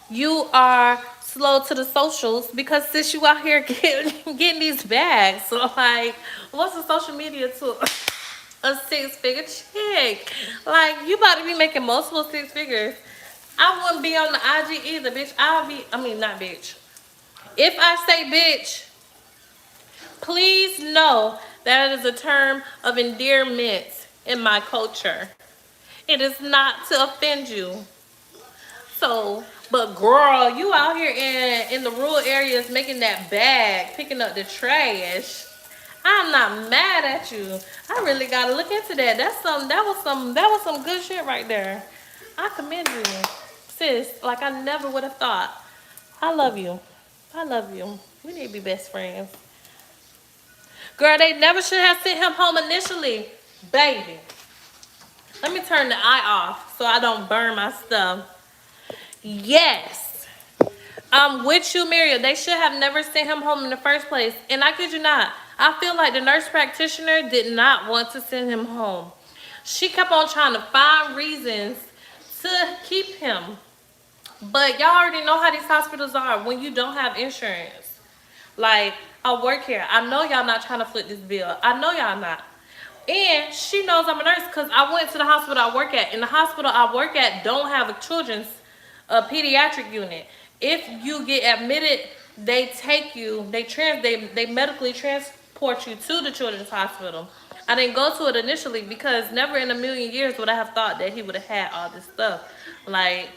you are slow to the socials because since you out here getting these bags, so like, what's the social media to a 6-figure chick? Like, you about to be making multiple 6 figures. I wouldn't be on the IG either, bitch. Not bitch. If I say bitch, please know that is a term of endearment in my culture. It is not to offend you. So, but girl, you out here in the rural areas making that bag, picking up the trash. I'm not mad at you. I really gotta look into that. That was some good shit right there. I commend you, sis. Like, I never would have thought. I love you. I love you. We need to be best friends. Girl, they never should have sent him home initially. Baby. Let me turn the eye off so I don't burn my stuff. Yes. I'm with you, Miriam. They should have never sent him home in the first place. And I kid you not, I feel like the nurse practitioner did not want to send him home. She kept on trying to find reasons to keep him. But y'all already know how these hospitals are when you don't have insurance. Like, I work here. I know y'all not trying to flip this bill. I know y'all not. And she knows I'm a nurse because I went to the hospital I work at. And the hospital I work at don't have a children's pediatric unit. If you get admitted, they take you, they medically transport you to the children's hospital. I didn't go to it initially because never in a million years would I have thought that he would have had all this stuff. Like,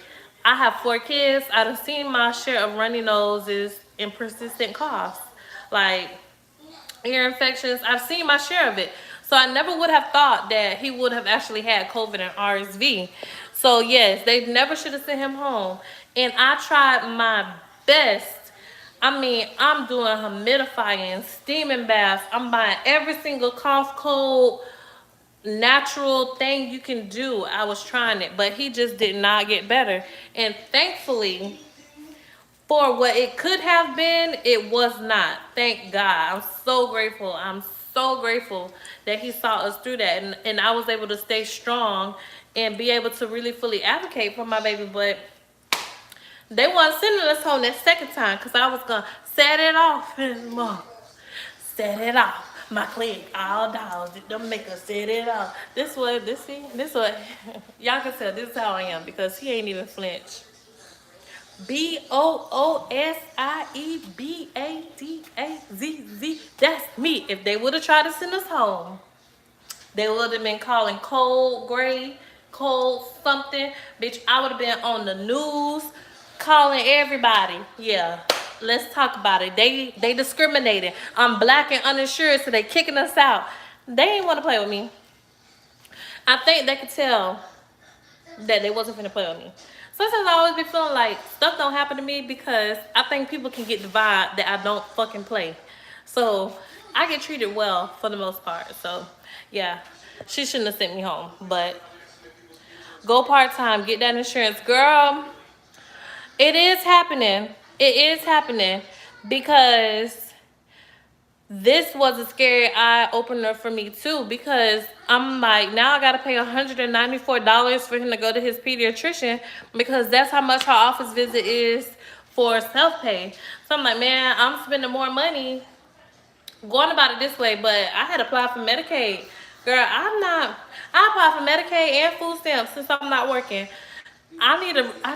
I have 4 kids. I've seen my share of runny noses and persistent coughs. Like, ear infections. I've seen my share of it. So I never would have thought that he would have actually had COVID and RSV. So yes, they never should have sent him home. And I tried my best. I mean, I'm doing humidifying, steaming baths. I'm buying every single cough, cold, natural thing you can do. I was trying it, but he just did not get better. And thankfully, for what it could have been, it was not. Thank God. I'm so grateful. I'm so grateful that he saw us through that. And I was able to stay strong and be able to really fully advocate for my baby. But they weren't sending us home that second time because I was going to set it off. And mom, set it off. My clique, all dogs, it don't make us set it off. This what, y'all can tell this is how I am because he ain't even flinch. BOOSIEBADAZZ. That's me. If they would have tried to send us home, they would have been calling cold gray, cold something. Bitch, I would have been on the news calling everybody. Yeah. Let's talk about it. They discriminated. I'm black and uninsured, so they kicking us out. They ain't want to play with me. I think they could tell that they wasn't finna play with me. Sometimes I always be feeling like stuff don't happen to me because I think people can get the vibe that I don't fucking play. So I get treated well for the most part. So yeah, she shouldn't have sent me home. But go part-time, get that insurance. Girl, it is happening. It is happening because this was a scary eye opener for me too, because I'm like, now I gotta pay $194 for him to go to his pediatrician because that's how much her office visit is for self-pay. So I'm like, man, I'm spending more money going about it this way, but I had applied for Medicaid. Girl, I applied for Medicaid and food stamps since I'm not working. I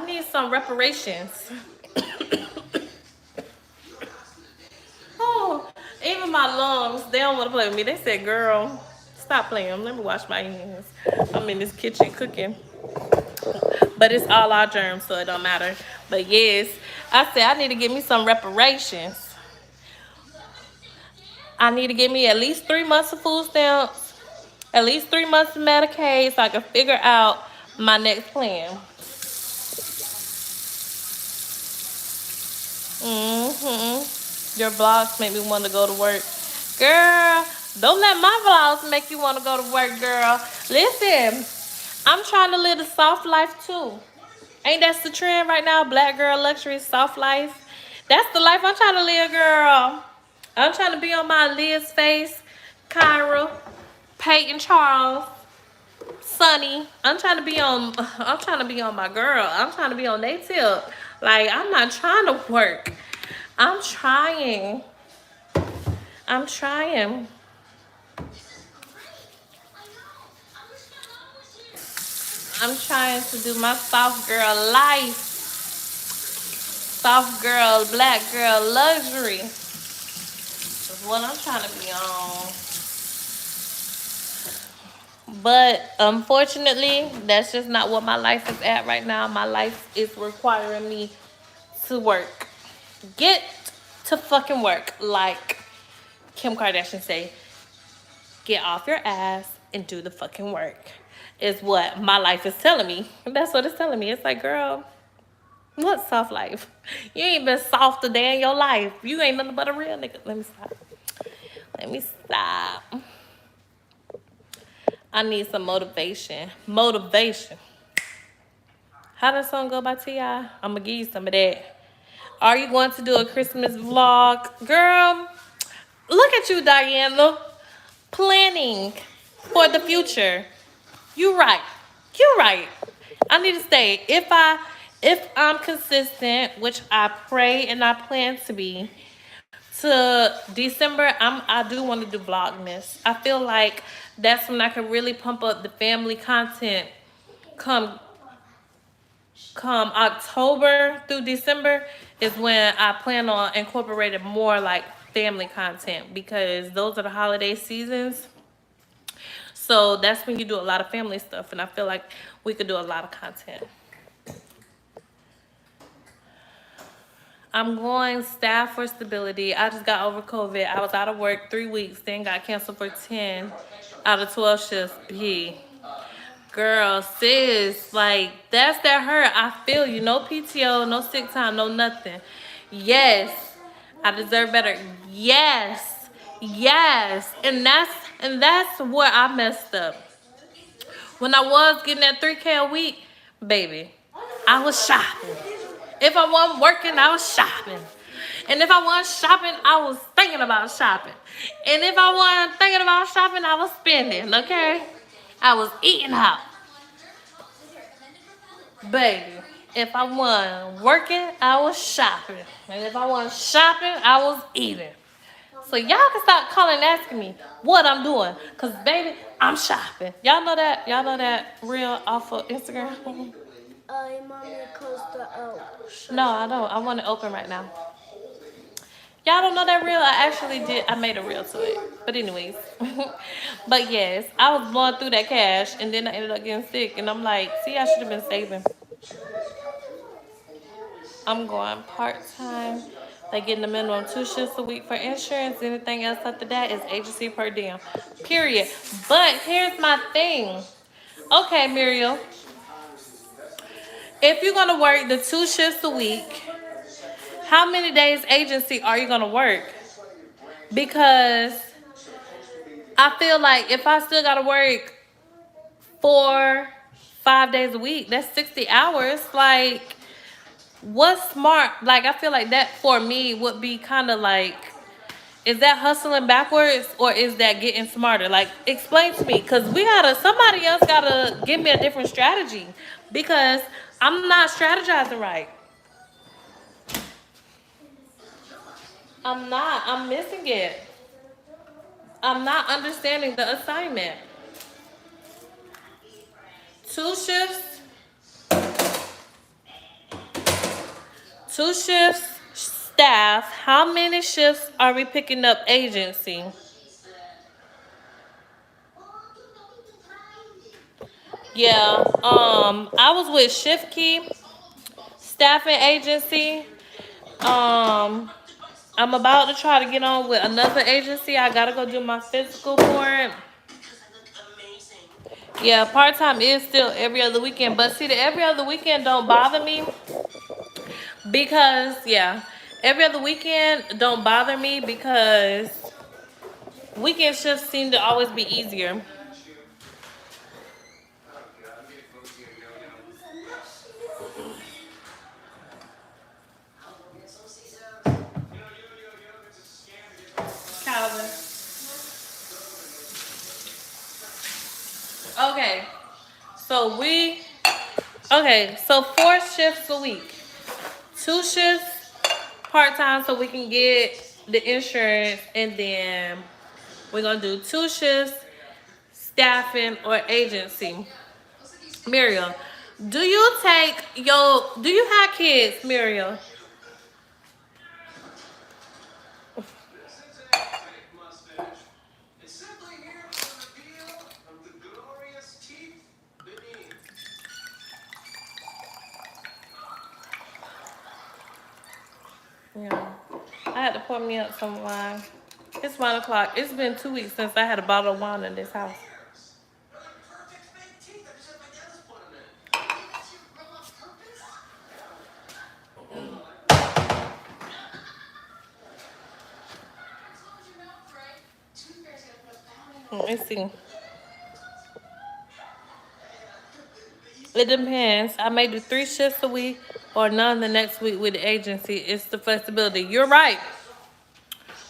need some reparations. Oh, even my lungs, they don't want to play with me. They said, girl, stop playing. Let me wash my hands. I'm in this kitchen cooking. But it's all our germs, so it don't matter. But yes, I said I need to get me some reparations. I need to give me at least 3 months of food stamps, at least 3 months of Medicaid so I can figure out my next plan. Your vlogs make me want to go to work. Girl, don't let my vlogs make you want to go to work, girl. Listen, I'm trying to live a soft life too. Ain't that the trend right now? Black girl luxury, soft life. That's the life I'm trying to live, girl. I'm trying to be on my Liz Face, Kyra, Peyton Charles, Sunny. I'm trying to be on my girl. I'm trying to be on their tip. Like, I'm not trying to work. I'm trying. I'm trying to do my soft girl life. Soft girl, black girl luxury. That's what I'm trying to be on. But unfortunately, that's just not what my life is at right now. My life is requiring me to work. Get to fucking work. Like Kim Kardashian say, get off your ass and do the fucking work. Is what my life is telling me. That's what it's telling me. It's like, girl, what soft life? You ain't been soft a day in your life. You ain't nothing but a real nigga. Let me stop. I need some motivation. Motivation. How does song go by T.I.? I'm going to give you some of that. Are you going to do a Christmas vlog? Girl, look at you, Diana. Planning for the future. You right. I need to stay. If I'm consistent, which I pray and I plan to be, to December, I do want to do Vlogmas. I feel like that's when I can really pump up the family content. Come come October through December is when I plan on incorporating more like family content, because those are the holiday seasons. So that's when you do a lot of family stuff, and I feel like we could do a lot of content. I'm going staff for stability. I just got over COVID. I was out of work 3 weeks, then got canceled for 10 out of 12 shifts. B. Girl, sis, like, that's that hurt. I feel you. No PTO, no sick time, no nothing. Yes, I deserve better. Yes, yes. And that's where I messed up. When I was getting that 3K a week, baby, I was shopping. If I wasn't working, I was shopping. And if I wasn't shopping, I was thinking about shopping. And if I wasn't thinking about shopping, I was spending, okay? I was eating out. Baby, if I wasn't working, I was shopping. And if I wasn't shopping, I was eating. So y'all can stop calling and asking me what I'm doing. Because, baby, I'm shopping. Y'all know that? Y'all know that reel off of Instagram? Mommy closed the No, I don't. I want it open right now. Y'all don't know that reel? I actually did. I made a reel to it. But anyways. But yes, I was blowing through that cash, and then I ended up getting sick. And I'm like, see, I should have been saving. I'm going part-time. They getting the minimum 2 shifts a week for insurance. Anything else after that is agency per diem. Period. But here's my thing. Okay, Muriel. If you're going to work the 2 shifts a week, how many days agency are you going to work? Because I feel like if I still got to work 4, 5 days a week, that's 60 hours. Like, what's smart? Like, I feel like that for me would be kind of like, is that hustling backwards or is that getting smarter? Like, explain to me, because somebody else gotta give me a different strategy, because I'm not strategizing right. I'm missing it. I'm not understanding the assignment. 2 shifts. 2 shifts staff. How many shifts are we picking up agency? Yeah, I was with Shift Key Staffing Agency. I'm about to try to get on with another agency. I gotta go do my physical for it. Yeah, part-time is still every other weekend. But see, the every other weekend don't bother me. Because, yeah, every other weekend don't bother me because weekend shifts seem to always be easier. Calvin. So 4 shifts a week. 2 shifts part-time so we can get the insurance, and then we're gonna do 2 shifts staffing or agency. Muriel, do you have kids, Muriel? Yeah. I had to pour me up some wine. It's 1 o'clock. It's been 2 weeks since I had a bottle of wine in this house. Let's see. It depends. I may do 3 shifts a week or none the next week with the agency. It's the flexibility. You're right.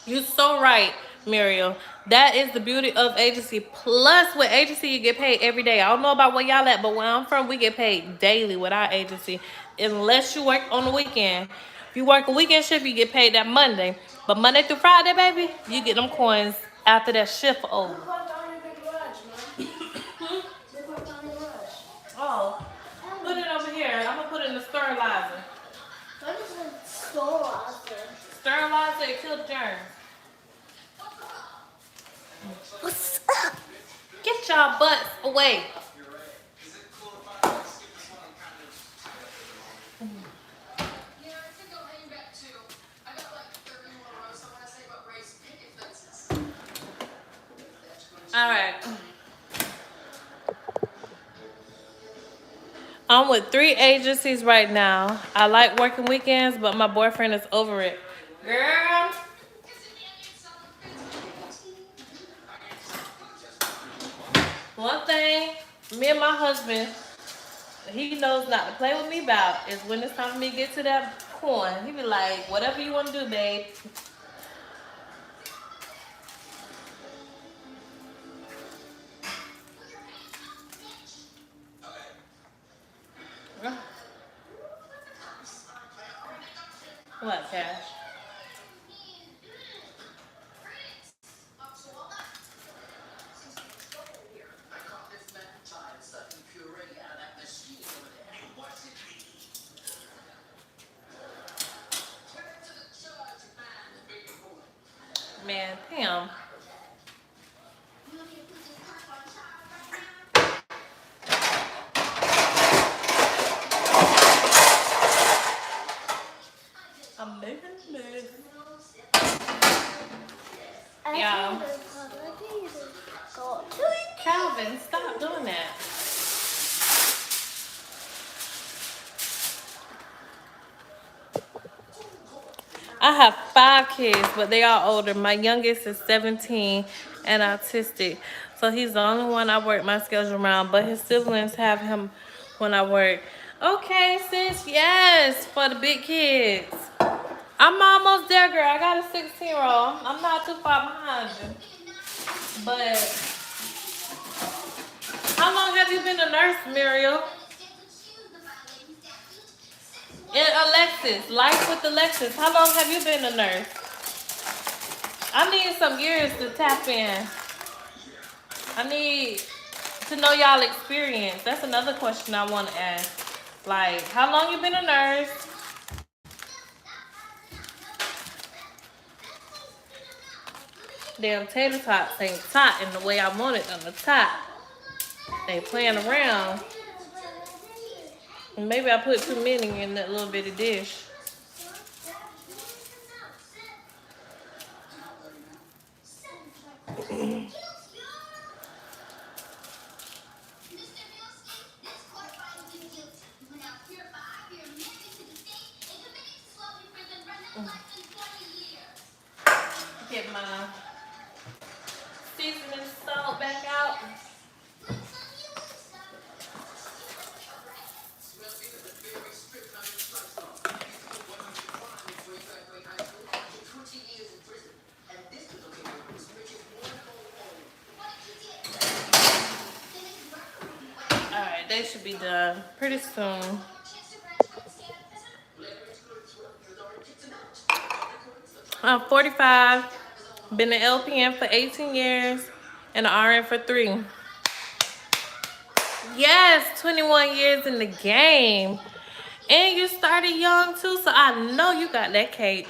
You're so right, Muriel. That is the beauty of agency. Plus, with agency, you get paid every day. I don't know about where y'all at, but where I'm from, we get paid daily with our agency. Unless you work on the weekend. If you work a weekend shift, you get paid that Monday. But Monday through Friday, baby, you get them coins after that shift over. Oh, put it over here. I'm gonna put it in the sterilizer. What is a sterilizer? Sterilizer, it kills germs. What's up? Get y'all butts away. All right. I'm with 3 agencies right now. I like working weekends, but my boyfriend is over it. Girl. One thing, me and my husband, he knows not to play with me about is when it's time for me to get to that coin. He be like, whatever you want to do, babe. What, Cash? Man, damn. I'm making this. Yeah. Calvin, stop doing that. I have 5 kids, but they are older. My youngest is 17 and autistic. So he's the only one I work my schedule around, but his siblings have him when I work. Okay, sis, yes, for the big kids. I'm almost there, girl. I got a 16-year-old. I'm not too far behind you. But how long have you been a nurse, Muriel? And Alexis, life with Alexis. How long have you been a nurse? I need some years to tap in. I need to know y'all experience. That's another question I want to ask. Like, how long you been a nurse? Damn tater tots ain't tot in the way I want it on the top. They playing around. Maybe I put too many in that little bitty dish. Get my seasoning salt back out. Alright, they should be done pretty soon. I'm 45, been an LPN for 18 years, and an RN for 3. Yes, 21 years in the game. And you started young too, so I know you got that cake.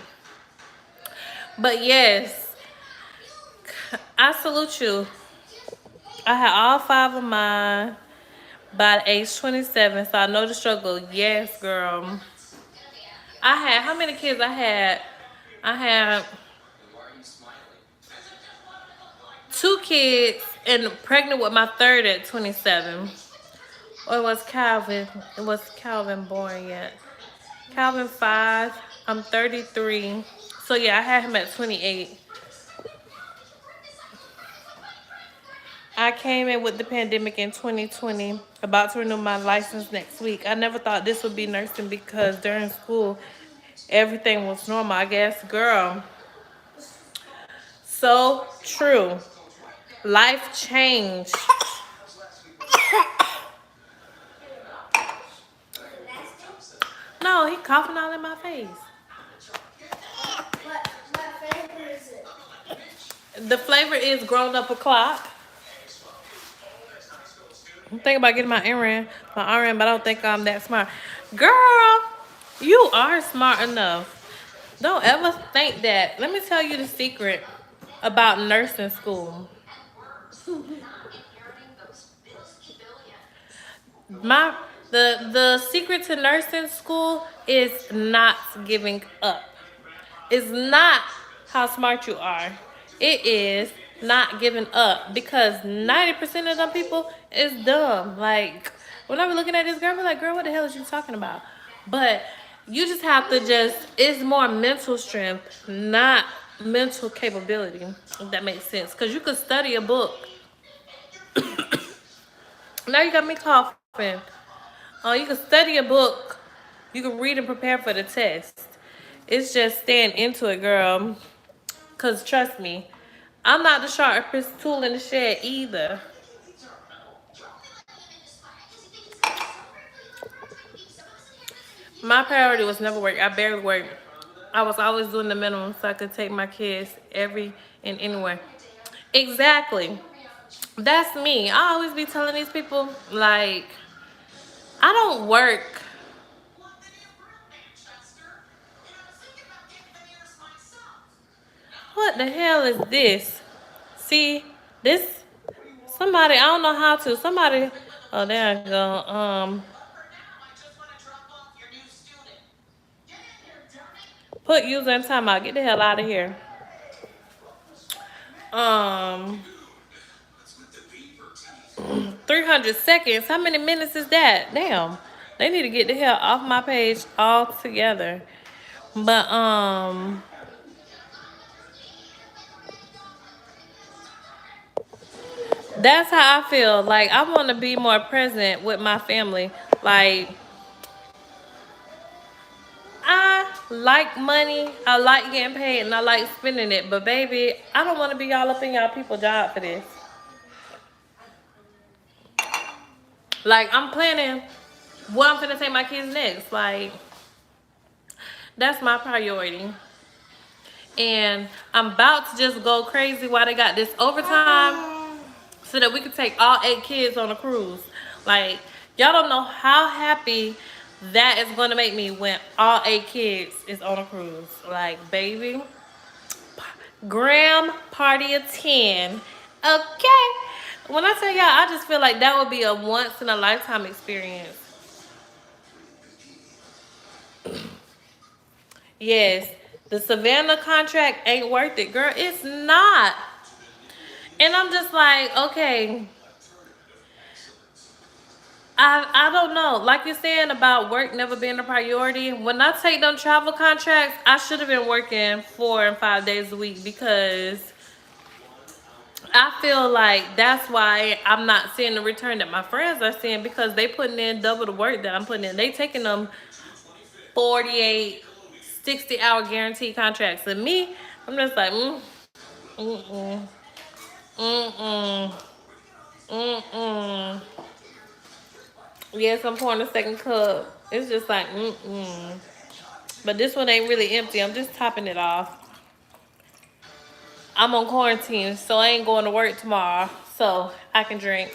But yes, I salute you. I had all 5 of mine by age 27, so I know the struggle. Yes, girl. I had, how many kids I had? I had 2 kids and pregnant with my 3rd at 27. Or it was Calvin. It was Calvin born yet. Calvin 5. I'm 33. So yeah, I had him at 28. I came in with the pandemic in 2020. About to renew my license next week. I never thought this would be nursing because during school, everything was normal. I guess, girl. So true. Life changed. No, he coughing all in my face. flavor is it? The flavor is grown up o'clock. I'm thinking about getting my RN, but I don't think I'm that smart. Girl, you are smart enough. Don't ever think that. Let me tell you the secret about nursing school. My the secret to nursing school is not giving up. It's not how smart you are. It is not giving up because 90% of them people is dumb. Like when I be looking at this girl, I be like, girl, what the hell is you talking about? But you just have to it's more mental strength, not mental capability, if that makes sense. Because you could study a book. Now you got me coughing. Oh, you can study a book. You can read and prepare for the test. It's just staying into it, girl. Because trust me, I'm not the sharpest tool in the shed either. My priority was never work. I barely worked. I was always doing the minimum so I could take my kids every and anywhere. Exactly. That's me. I always be telling these people, like, I don't work. What the hell is this? See, this, somebody, I don't know how to, somebody, oh, there I go. Put user in timeout. Get the hell out of here. Um, 300 seconds. How many minutes is that? Damn. They need to get the hell off my page altogether. But, that's how I feel. Like, I want to be more present with my family. Like, I like money, I like getting paid, and I like spending it. But, baby, I don't want to be all up in y'all people's job for this. Like, I'm planning what I'm finna take my kids next. Like, that's my priority. And I'm about to just go crazy while they got this overtime so that we can take all 8 kids on a cruise. Like, y'all don't know how happy that is going to make me when all 8 kids is on a cruise. Like, baby, Graham party of 10. Okay. When I tell y'all, I just feel like that would be a once in a lifetime experience. Yes, the Savannah contract ain't worth it, girl. It's not. And I'm just like, okay, I don't know. Like you're saying about work never being a priority. When I take them travel contracts, I should have been working 4 and 5 days a week because I feel like that's why I'm not seeing the return that my friends are seeing because they putting in double the work that I'm putting in. They taking them 48, 60-hour guaranteed contracts. And me, I'm just like, mm-mm, mm-mm, mm-mm. Yes, I'm pouring a second cup. It's just like, But this one ain't really empty. I'm just topping it off. I'm on quarantine, so I ain't going to work tomorrow. So I can drink.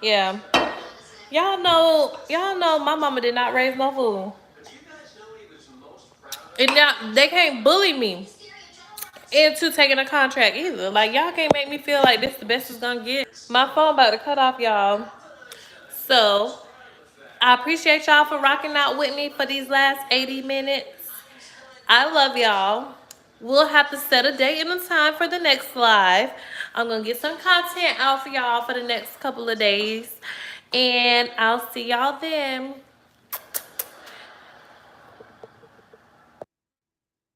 Yeah. Y'all know my mama did not raise no fool. And now they can't bully me into taking a contract either. Like, y'all can't make me feel like this the best it's gonna get. My phone about to cut off, y'all. So I appreciate y'all for rocking out with me for these last 80 minutes. I love y'all. We'll have to set a date and a time for the next live. I'm gonna get some content out for y'all for the next couple of days. And I'll see y'all then.